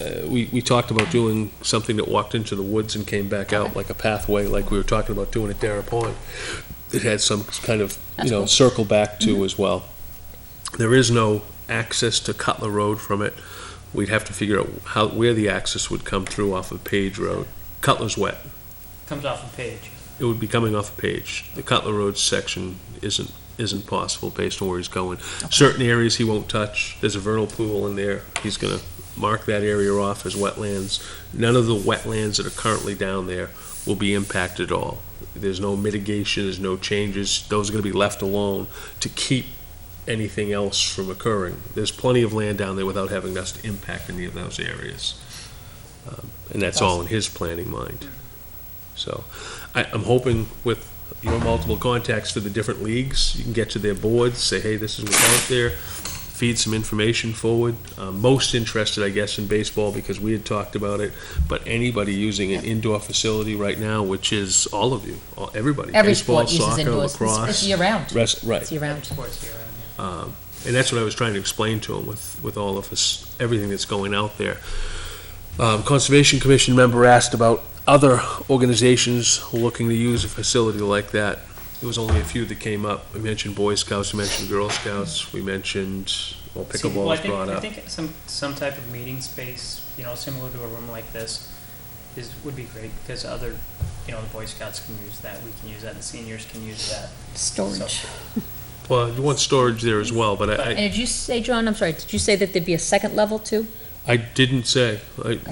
we talked about doing something that walked into the woods and came back out, like a pathway, like we were talking about doing at Dara Pond. It had some kind of, That's cool. circle back to as well. There is no access to Cutler Road from it. We'd have to figure out where the access would come through off of Page Road. Cutler's wet. Comes off the page. It would be coming off a Page. The Cutler Road section isn't possible based on where he's going. Certain areas he won't touch. There's a vernal pool in there. He's gonna mark that area off as wetlands. None of the wetlands that are currently down there will be impacted at all. There's no mitigation, there's no changes. Those are gonna be left alone to keep anything else from occurring. There's plenty of land down there without having us to impact any of those areas. And that's all in his planning mind. So, I'm hoping with your multiple contacts to the different leagues, you can get to their boards, say, hey, this is what's out there, feed some information forward. Most interested, I guess, in baseball because we had talked about it, but anybody using an indoor facility right now, which is all of you, everybody. Every Baseball, sport uses soccer, indoors. lacrosse, It's year-round. right. It's year-round. Sports here, And that's what I was trying to explain to him with all of us, everything that's going out there. Conservation Commission member asked about other organizations looking to use a facility like that. There was only a few that came up. We mentioned Boy Scouts, we mentioned Girl Scouts, we mentioned, well, pickleball was brought I up. think some type of meeting space, similar to a room like this, would be great, because other, the Boy Scouts can use that, we can use that, the seniors can use that. Storage. Well, you want storage there as well, but And did you say, John, I'm sorry, did you say that there'd be a second level too? I didn't say,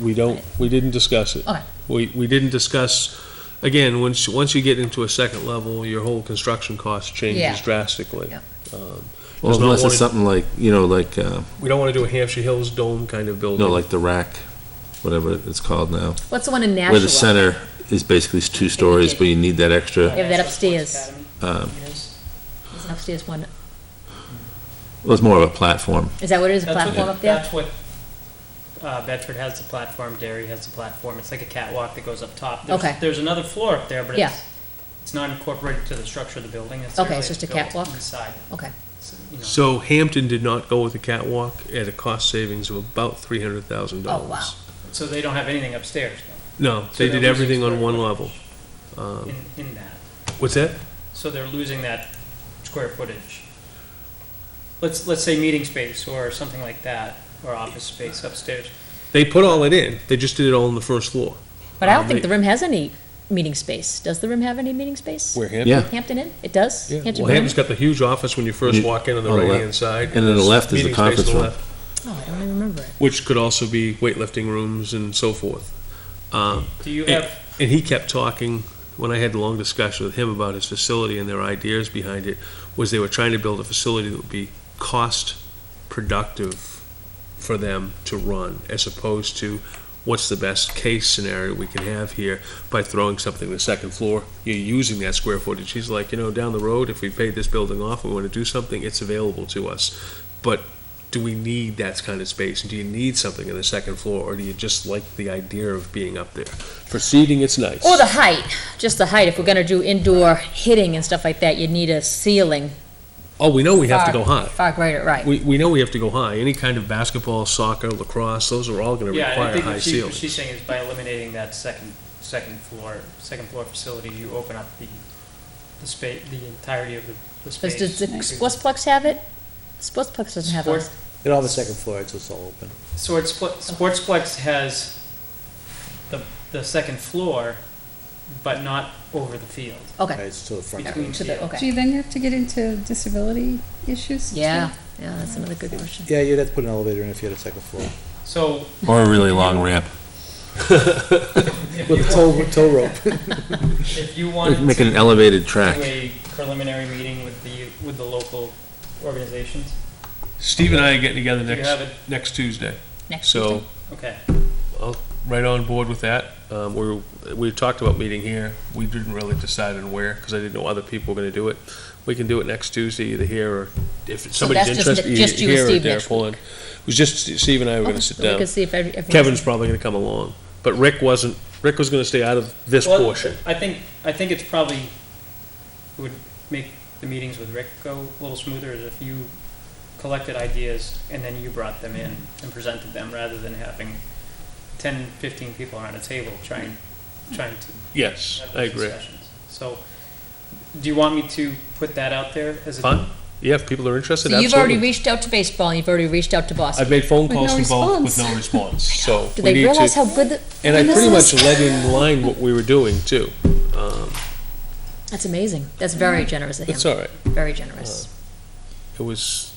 we didn't discuss it. Okay. We didn't discuss, again, once you get into a second level, your whole construction cost Yeah. changes drastically. Yeah. Well, Does not unless it's wanna- something like, We don't want to do a Hampshire Hills Dome kind of building. like the rack, whatever it's called now, What's the one in Nashua? where the center is basically 2 stories, but you need that extra. Yeah, that upstairs. Um, There's an upstairs one. Well, it's more of a platform. Is that what it is, a That's what- platform up there? That's what, Bedford has the platform, Derry has the platform, it's like a catwalk that goes up top. Okay. There's another floor up there, but Yeah. it's not incorporated to the structure of the building, it's Okay, really it's just a built catwalk? inside. Okay. So Hampton did not go with the catwalk at a cost savings of about $300,000. Oh, wow. So they don't have anything upstairs No, So they they're did everything losing on one square level. though, in that. What's that? So they're losing that square footage. Let's say meeting space or something like that, or office space upstairs. They put all it in, they just did it all on the first floor. But I don't think they- the Rim has any meeting space. Does the Rim have any meeting space? Where Hampton? Yeah. Hampton Inn? It does? Yeah, Hampton well, Rim? Hampton's got the huge office when you first You- walk in on the on the right-hand left. side. And then the left is the meeting space on conference the room. left, Oh, I don't even remember it. which could also be weightlifting rooms and so forth. Do you And- have, And he kept talking, when I had a long discussion with him about his facility and their ideas behind it, was they were trying to build a facility that would be cost productive for them to run, as opposed to what's the best case scenario we can have here by throwing something on the second floor. You're using that square footage. He's like, down the road, if we paid this building off and we want to do something, it's available to us. But do we need that kind of space? Do you need something on the second floor, or do you just like the idea of being up there? For seating, it's nice. Or the height, just the height. If we're gonna do indoor hitting and stuff like that, you'd need a ceiling. Oh, we know we have to go high. Far greater, right. We know we have to go high. Any kind of basketball, soccer, lacrosse, those are all gonna yeah, I require think high what ceilings. she's saying is by eliminating that second floor facility, you open up the space, the entirety of the space. Does the Sportsplex have it? Sportsplex doesn't have Sport- a, They don't have a second floor, it's just all open. Sportsplex has the second floor, but not over the field. okay. Right, it's to the front. Between To the, fields. okay. Gee, then you have to get into disability issues. Yeah, yeah, that's another good question. Yeah, you'd have to put an elevator in if you had a second floor. So Or a really long ramp. if With you a want, tow rope. if you wanted Make it to an elevated do track. a preliminary meeting with the local organizations, Steve and I are getting together do you have it? next Tuesday. Next So Okay. I'll right on board with that. We talked about meeting here. We didn't really decide on where, because I didn't know other people were gonna do it. We can do it next Tuesday, either here or if somebody's that's just interested, just you and here or Steve Dare next week. Pond. It was just Steve and I were Okay, gonna sit so we down. can see if everyone's. Kevin's probably gonna come along, but Rick was gonna stay out of this Well, portion. I think it's probably, it would make the meetings with Rick go a little smoother if you collected ideas and then you brought them in and presented them, rather than having 10, 15 people around a table trying to Yes, have I those agree. discussions. So, do you want me to put that out there as a? Fine. Yeah, if people are interested, So you've already absolutely. reached out to baseball, and you've already reached out to Boston. I've made phone With calls no to both with response. no response, so Do we they need realize to. how good the? And I this pretty is? much let in line what we were doing too. That's amazing. That's very generous of him. It's all right. Very generous. It was,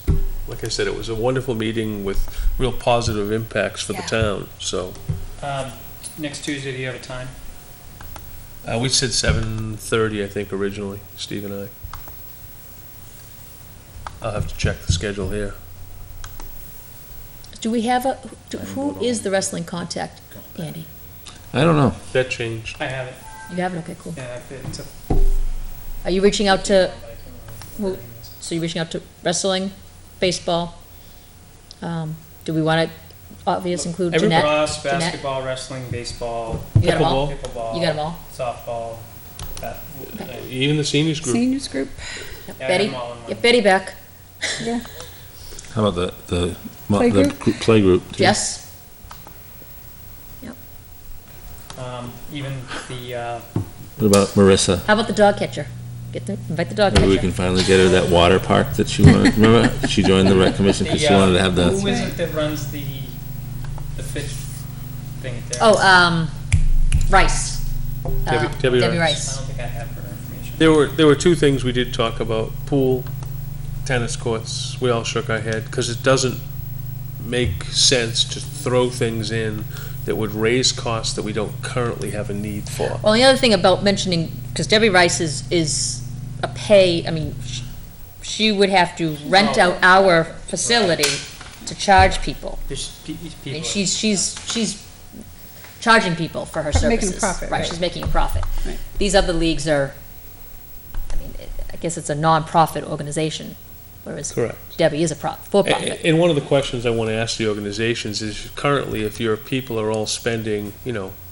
like I said, it was a wonderful meeting with real positive impacts for the Yeah. town, so. Next Tuesday, do you have a time? We said 7:30, I think, originally, Steve and I. I'll have to check the schedule here. Do we have who is the wrestling contact, Andy? I don't know. That changed. I have it. You have it? Okay, cool. Yeah, it's a. Are you reaching out to, who- so you're reaching out to wrestling, baseball? Do we want to, obviously include Jeanette? Lacrosse, Jeanette? basketball, wrestling, baseball, You got 'em all? pickleball. You got 'em all? Softball. Even the seniors group. Seniors group, Yep, Yeah, I Betty, have 'em all in one. get Betty back. yeah. How about the Playgroup? play group? too? Jess? Even the, What about Marissa? How about the dog catcher? Invite the dog catcher. Maybe we can finally get her that water park that she wanted. Remember, she joined the rec commission because she wanted to have who the. is it that runs the fish thing there? Oh, Rice. Debbie I Rice. don't think I have her information. There were two things we did talk about, pool, tennis courts. We all shook our head, because it doesn't make sense to throw things in that would raise costs that we don't currently have a need for. Well, the other thing about mentioning, because Debbie Rice is a pay, I mean, she would have to rent out our facility to charge people. There's I people. mean, she's charging people for her services. Making a profit, right. She's making a profit. Right. These other leagues are, I mean, I guess it's a non-profit organization, whereas Correct. Debbie is a for-profit. And one of the questions I want to ask the organizations is, currently, if your people are all spending,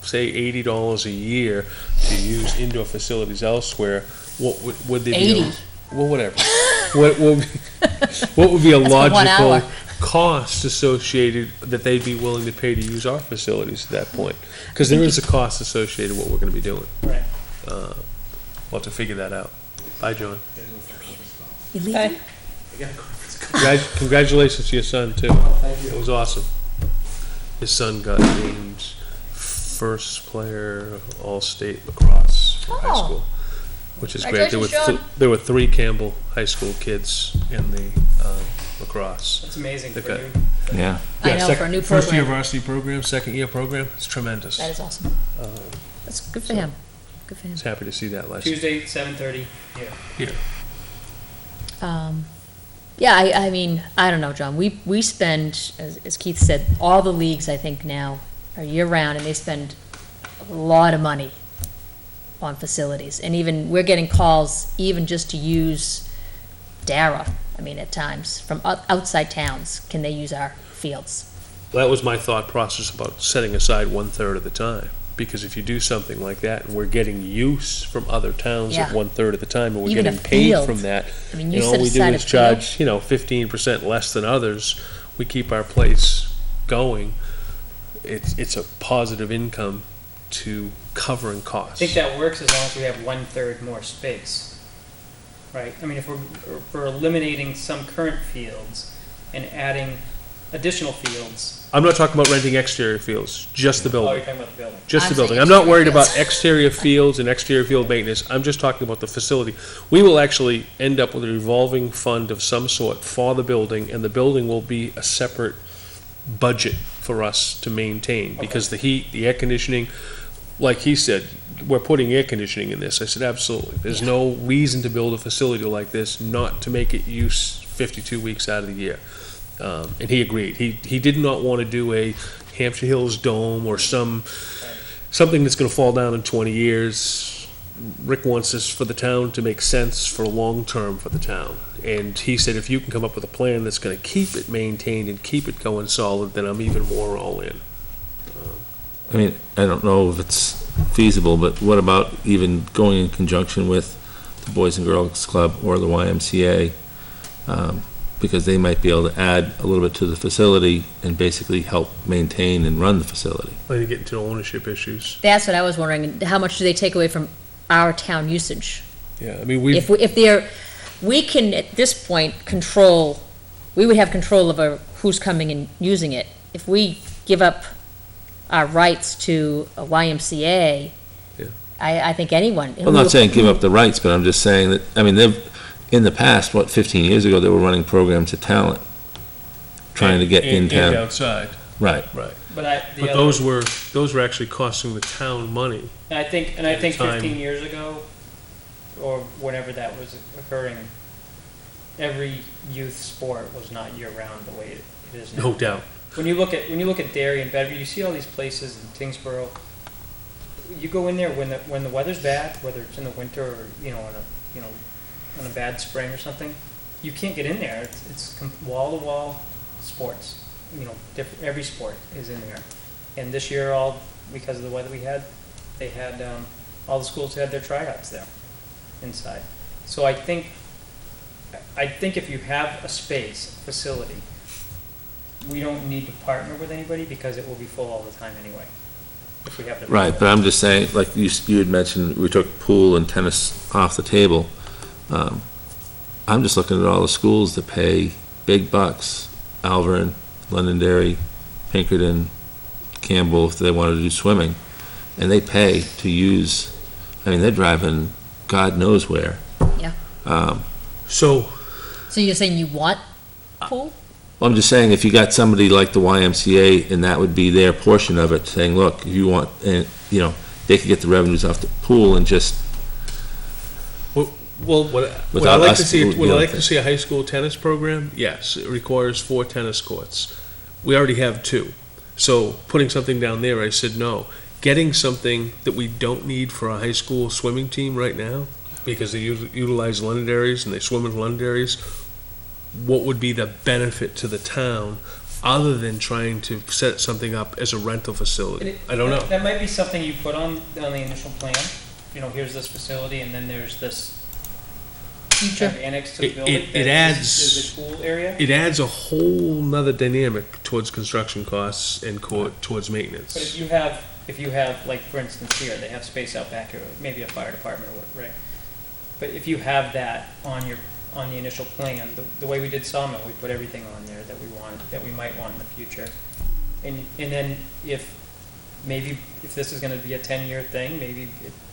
say $80 a year to use indoor facilities elsewhere, what would they be? 80. Well, whatever. What would be a That's for 1 hour. logical cost associated that they'd be willing to pay to use our facilities at that point? Because there is a cost associated with what we're going to be doing. Right. We'll have to figure that out. Bye, John. You leaving? Congratulations to your son, too. It was awesome. His son got named first player all-state lacrosse for high Oh. school, which is great. Congratulations, John. There were 3 Campbell High School kids in the lacrosse. That's amazing for They've got- you. Yeah. I know, for a new First year program. varsity program, second year program, it's tremendous. That is awesome. That's good for him. Good for I him. was happy to see that last year. Tuesday, 7:30. Yeah. Yeah, I mean, I don't know, John. We spend, as Keith said, all the leagues, I think now are year-round, and they spend a lot of money on facilities. And even, we're getting calls even just to use Dara, I mean, at times, from outside towns. Can they use our fields? That was my thought process about setting aside 1/3 of the time. Because if you do something like that, and we're getting use from other towns at Yeah. 1/3 of the time, and we're Even a getting paid field. from that, I mean, you all set we do aside a is field. charge, 15% less than others. We keep our place going. It's a positive income to covering I costs. think that works as long as we have 1/3 more space. Right? I mean, if we're eliminating some current fields and adding additional fields. I'm not talking about renting exterior fields, just the Oh, building. you're talking about the building. Just I'm the building. saying I'm not worried exterior about exterior fields and exterior field maintenance. I'm just talking about the facility. We will actually end up with a revolving fund of some sort for the building, and the building will be a separate budget for us to maintain, because the heat, the air conditioning, like he said, we're putting air conditioning in this. I said, absolutely. There's no reason to build a facility like this not to make it use 52 weeks out of the year. And he agreed. He did not want to do a Hampshire Hills Dome or something that's going to fall down in 20 years. Rick wants this for the town to make sense for long-term for the town. And he said, if you can come up with a plan that's going to keep it maintained and keep it going solid, then I'm even more all in. I mean, I don't know if it's feasible, but what about even going in conjunction with the Boys and Girls Club or the YMCA? because they might be able to add a little bit to the facility and basically help maintain and run the facility. When you get into ownership issues. That's what I was wondering, how much do they take away from our town usage? Yeah, I mean, we, If they're, we can, at this point, control, we would have control over who's coming and using it. If we give up our rights to a YMCA, Yeah. I think anyone. I'm not saying give up the rights, but I'm just saying that, I mean, in the past, 15 years ago, they were running programs at Talent, trying to get in and town. outside, Right. right. But But those were actually costing the town money. I think at the time. 15 years ago, or whenever that was occurring, every youth sport was not year-round the way it is now. No doubt. When you look at Derry and Bedford, you see all these places in Tingsboro. You go in there when the weather's bad, whether it's in the winter or on a bad spring or something, you can't get in there. It's wall to wall sports. Every sport is in there. And this year, because of the weather we had, they had all the schools had their tryouts there inside. So I think if you have a facility, we don't need to partner with anybody because it will be full all the time anyway. If we have to. Right, but I'm just saying, like you had mentioned, we took pool and tennis off the table. I'm just looking at all the schools that pay big bucks, Alverin, Londonderry, Pinkerton, Campbell, if they wanted to do swimming, and they pay to use, I mean, they're driving God knows where. Yeah. So, So you're saying you want pool? Well, I'm just saying, if you got somebody like the YMCA, and that would be their portion of it, saying, look, if you want, and, they could get the revenues off the pool and just, well, would I Without like us to see, doing would I like anything. to see a high school tennis program? Yes, it requires 4 tennis courts. We already have 2. So putting something down there, I said no. Getting something that we don't need for a high school swimming team right now, because they utilize Londonderries and they swim in Londonderries, what would be the benefit to the town other than trying to set something up as a rental facility? I don't know. That might be something you put on the initial plan. Here's this facility, and then there's this Future. annex to the It- building. it that adds- is the pool area. It adds a whole nother dynamic towards construction costs and towards But maintenance. if you have, like, for instance, here, they have space out back here, maybe a fire department or what, right? But if you have that on the initial plan, the way we did Sawmill, we put everything on there that we might want in the future. And then if this is gonna be a 10-year thing, maybe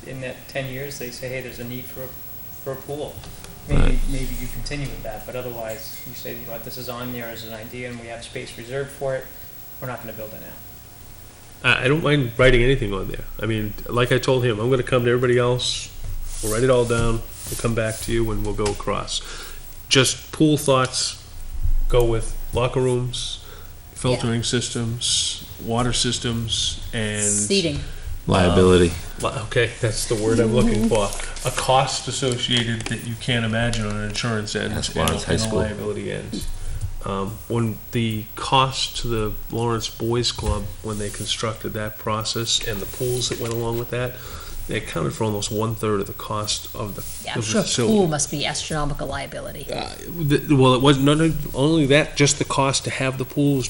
in that 10 years, they say, hey, there's a need for a pool. Right. Maybe you continue with that, but otherwise, you say, what, this is on there as an idea and we have space reserved for it, we're not gonna build it now. I don't mind writing anything on there. I mean, like I told him, I'm gonna come to everybody else, we'll write it all down, we'll come back to you and we'll go across. Just pool thoughts, go with locker rooms, filtering systems, water systems, and. Seating. liability. Okay, that's the word I'm looking for. A cost associated that you can't imagine on an insurance end As far as high and a school. liability end. When the cost to the Lawrence Boys Club, when they constructed that process and the pools that went along with that, they accounted for almost 1/3 of the cost of the Yeah, I'm of the sure facility. pool must be astronomical liability. Well, it wasn't not only that, just the cost to have the pools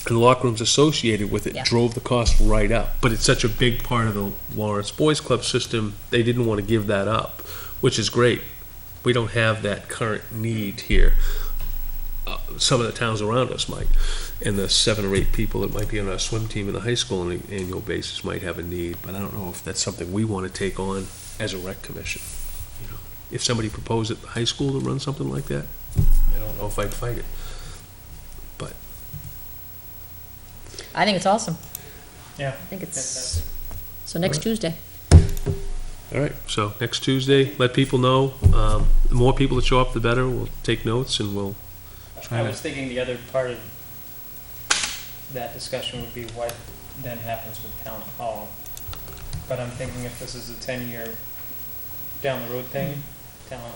and locker rooms associated with it Yeah. drove the cost right up. But it's such a big part of the Lawrence Boys Club system, they didn't want to give that up, which is great. We don't have that current need here. Some of the towns around us might, and the 7 or 8 people that might be on our swim team in the high school on an annual basis might have a need, but I don't know if that's something we want to take on as a rec commission. If somebody proposed at the high school to run something like that, I don't know if I'd fight it. I think it's awesome. Yeah. I think it's, so next Tuesday. All right, so next Tuesday, let people know. The more people that show up, the better. We'll take notes and we'll try I to. was thinking the other part of that discussion would be what then happens with Talent Hall. But I'm thinking if this is a 10-year down the road thing, Talent,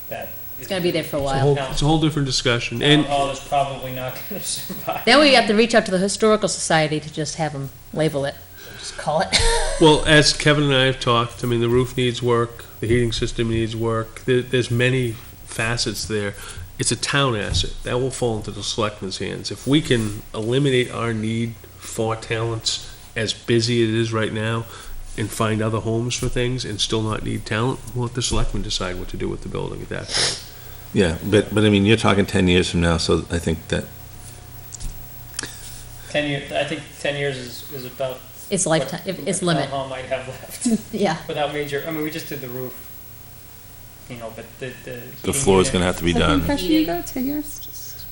that. It's gonna be there for a It's a while. whole, it's a whole different discussion. Talent And Hall is probably not gonna survive. Then we have to reach out to the Historical Society to just have them label it. Just call it. well, as Kevin and I have talked, I mean, the roof needs work, the heating system needs work. There's many facets there. it's a town asset. That will fall into the selectmen's hands. If we can eliminate our need for talents, as busy it is right now, and find other homes for things and still not need talent, we'll let the selectmen decide what to do with the building at that point. Yeah, but I mean, you're talking 10 years from now, so I think that, 10 years, I think 10 years is about. It's lifetime, it's what limit, Town hall might have left yeah. without major, I mean, we just did the roof, but the. the heating floor's unit- gonna have to be Second done. impression you go, 10 years? Just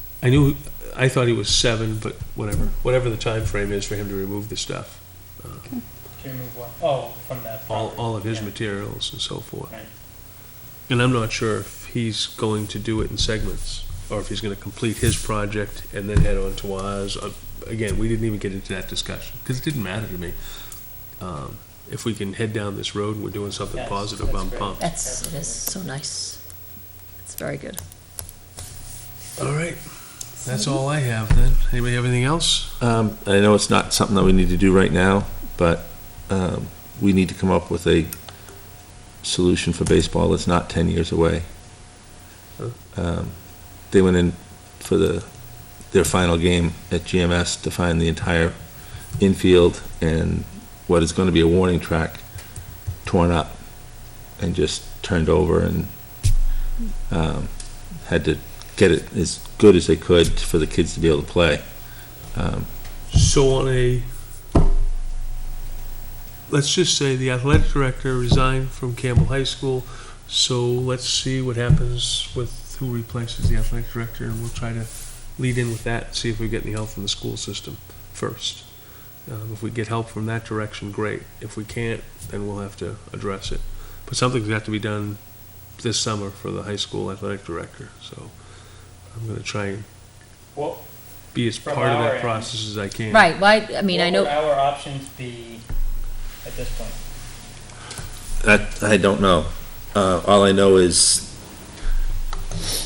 I thought he was 7, but whatever the time frame is for him to remove the stuff. To remove what? Oh, from that property. All of his Yeah. materials and so forth. Right. And I'm not sure if he's going to do it in segments, or if he's gonna complete his project and then head on to ours. Again, we didn't even get into that discussion, because it didn't matter to me. If we can head down this road and we're doing something Yes, positive, that's I'm great. pumped. It is so nice. It's very good. All right, that's all I have then. Anybody have anything else? I know it's not something that we need to do right now, but we need to come up with a solution for baseball that's not 10 years away. They went in for their final game at GMS to find the entire infield and what is going to be a warning track torn up and just turned over, and had to get it as good as they could for the kids to be able to play. So let's just say the athletic director resigned from Campbell High School, so let's see what happens with who replaces the athletic director, and we'll try to lead in with that, see if we get any help from the school system first. If we get help from that direction, great. If we can't, then we'll have to address it. But something's got to be done this summer for the high school athletic director, so I'm gonna try and What, be as From part of our that end. process as I can. Right, well, I mean, I what know, would our options be at this point? I don't know. All I know is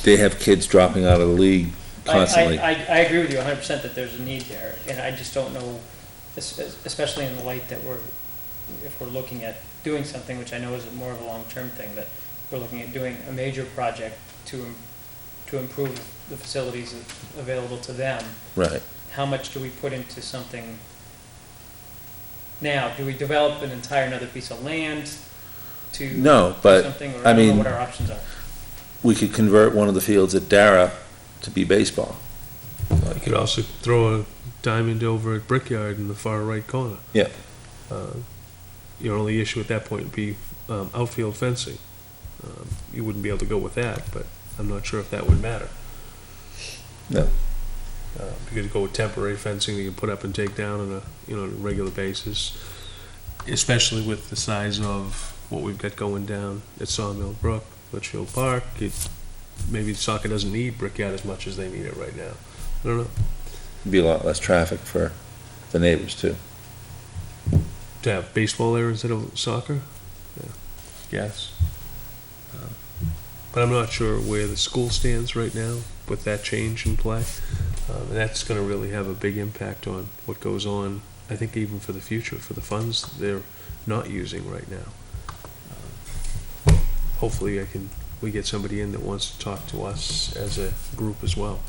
they have kids dropping out of the league constantly. I agree with you 100% that there's a need there, and I just don't know, especially in the light that if we're looking at doing something, which I know is more of a long-term thing, that we're looking at doing a major project to improve the facilities available to them. Right. How much do we put into something now? Do we develop an entire another piece of land to No, do but, something, or I I don't know mean, what our options are? we could convert one of the fields at Dara to be baseball. You could also throw a diamond over at Brickyard in the far right corner. Yeah. Your only issue at that point would be outfield fencing. You wouldn't be able to go with that, but I'm not sure if that would matter. No. You could go with temporary fencing that you can put up and take down on a regular basis, especially with the size of what we've got going down at Sawmill Brook, Litchfield Park. Maybe soccer doesn't need Brickyard as much as they need it right now. I don't know. Be a lot less traffic for the neighbors too. To have baseball there instead of soccer? Yeah. Yes. But I'm not sure where the school stands right now with that change in play. And that's going to really have a big impact on what goes on, I think even for the future, for the funds they're not using right now. Hopefully we get somebody in that wants to talk to us as a group as well.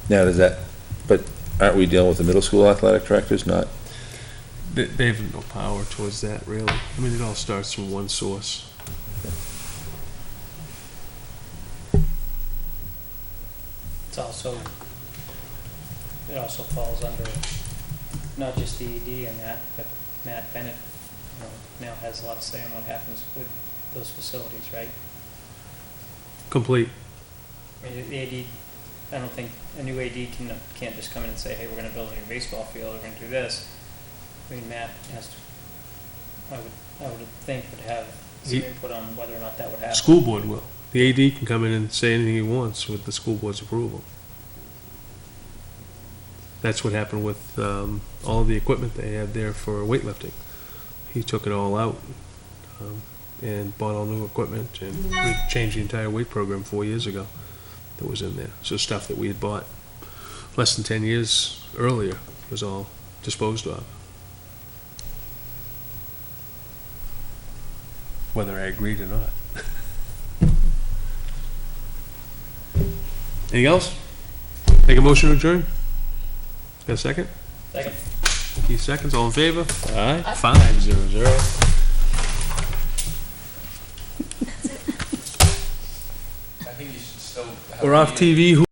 Now, but aren't we dealing with the middle school athletic directors, not? They have no power towards that, really. I mean, it all starts from one source. It also falls under not just the ED and that, but Matt Bennett, now has a lot of say on what happens with those facilities, right? Complete. I mean, the AD, I don't think a new AD can't just come in and say, hey, we're gonna build a new baseball field, we're gonna do this. I mean, Matt has to, I would think, would have some input on whether or not that would happen. School board will. The AD can come in and say anything he wants with the school board's approval. That's what happened with all of the equipment they had there for weightlifting. He took it all out and bought all new equipment, and we changed the entire weight program 4 years ago that was in there. So stuff that we had bought less than 10 years earlier was all disposed of. Whether I agreed or not. Anything else? Take a motion to adjourn? Got a second? Second. Keith seconds, all in favor? Aye. 5-0-0. We're off TV.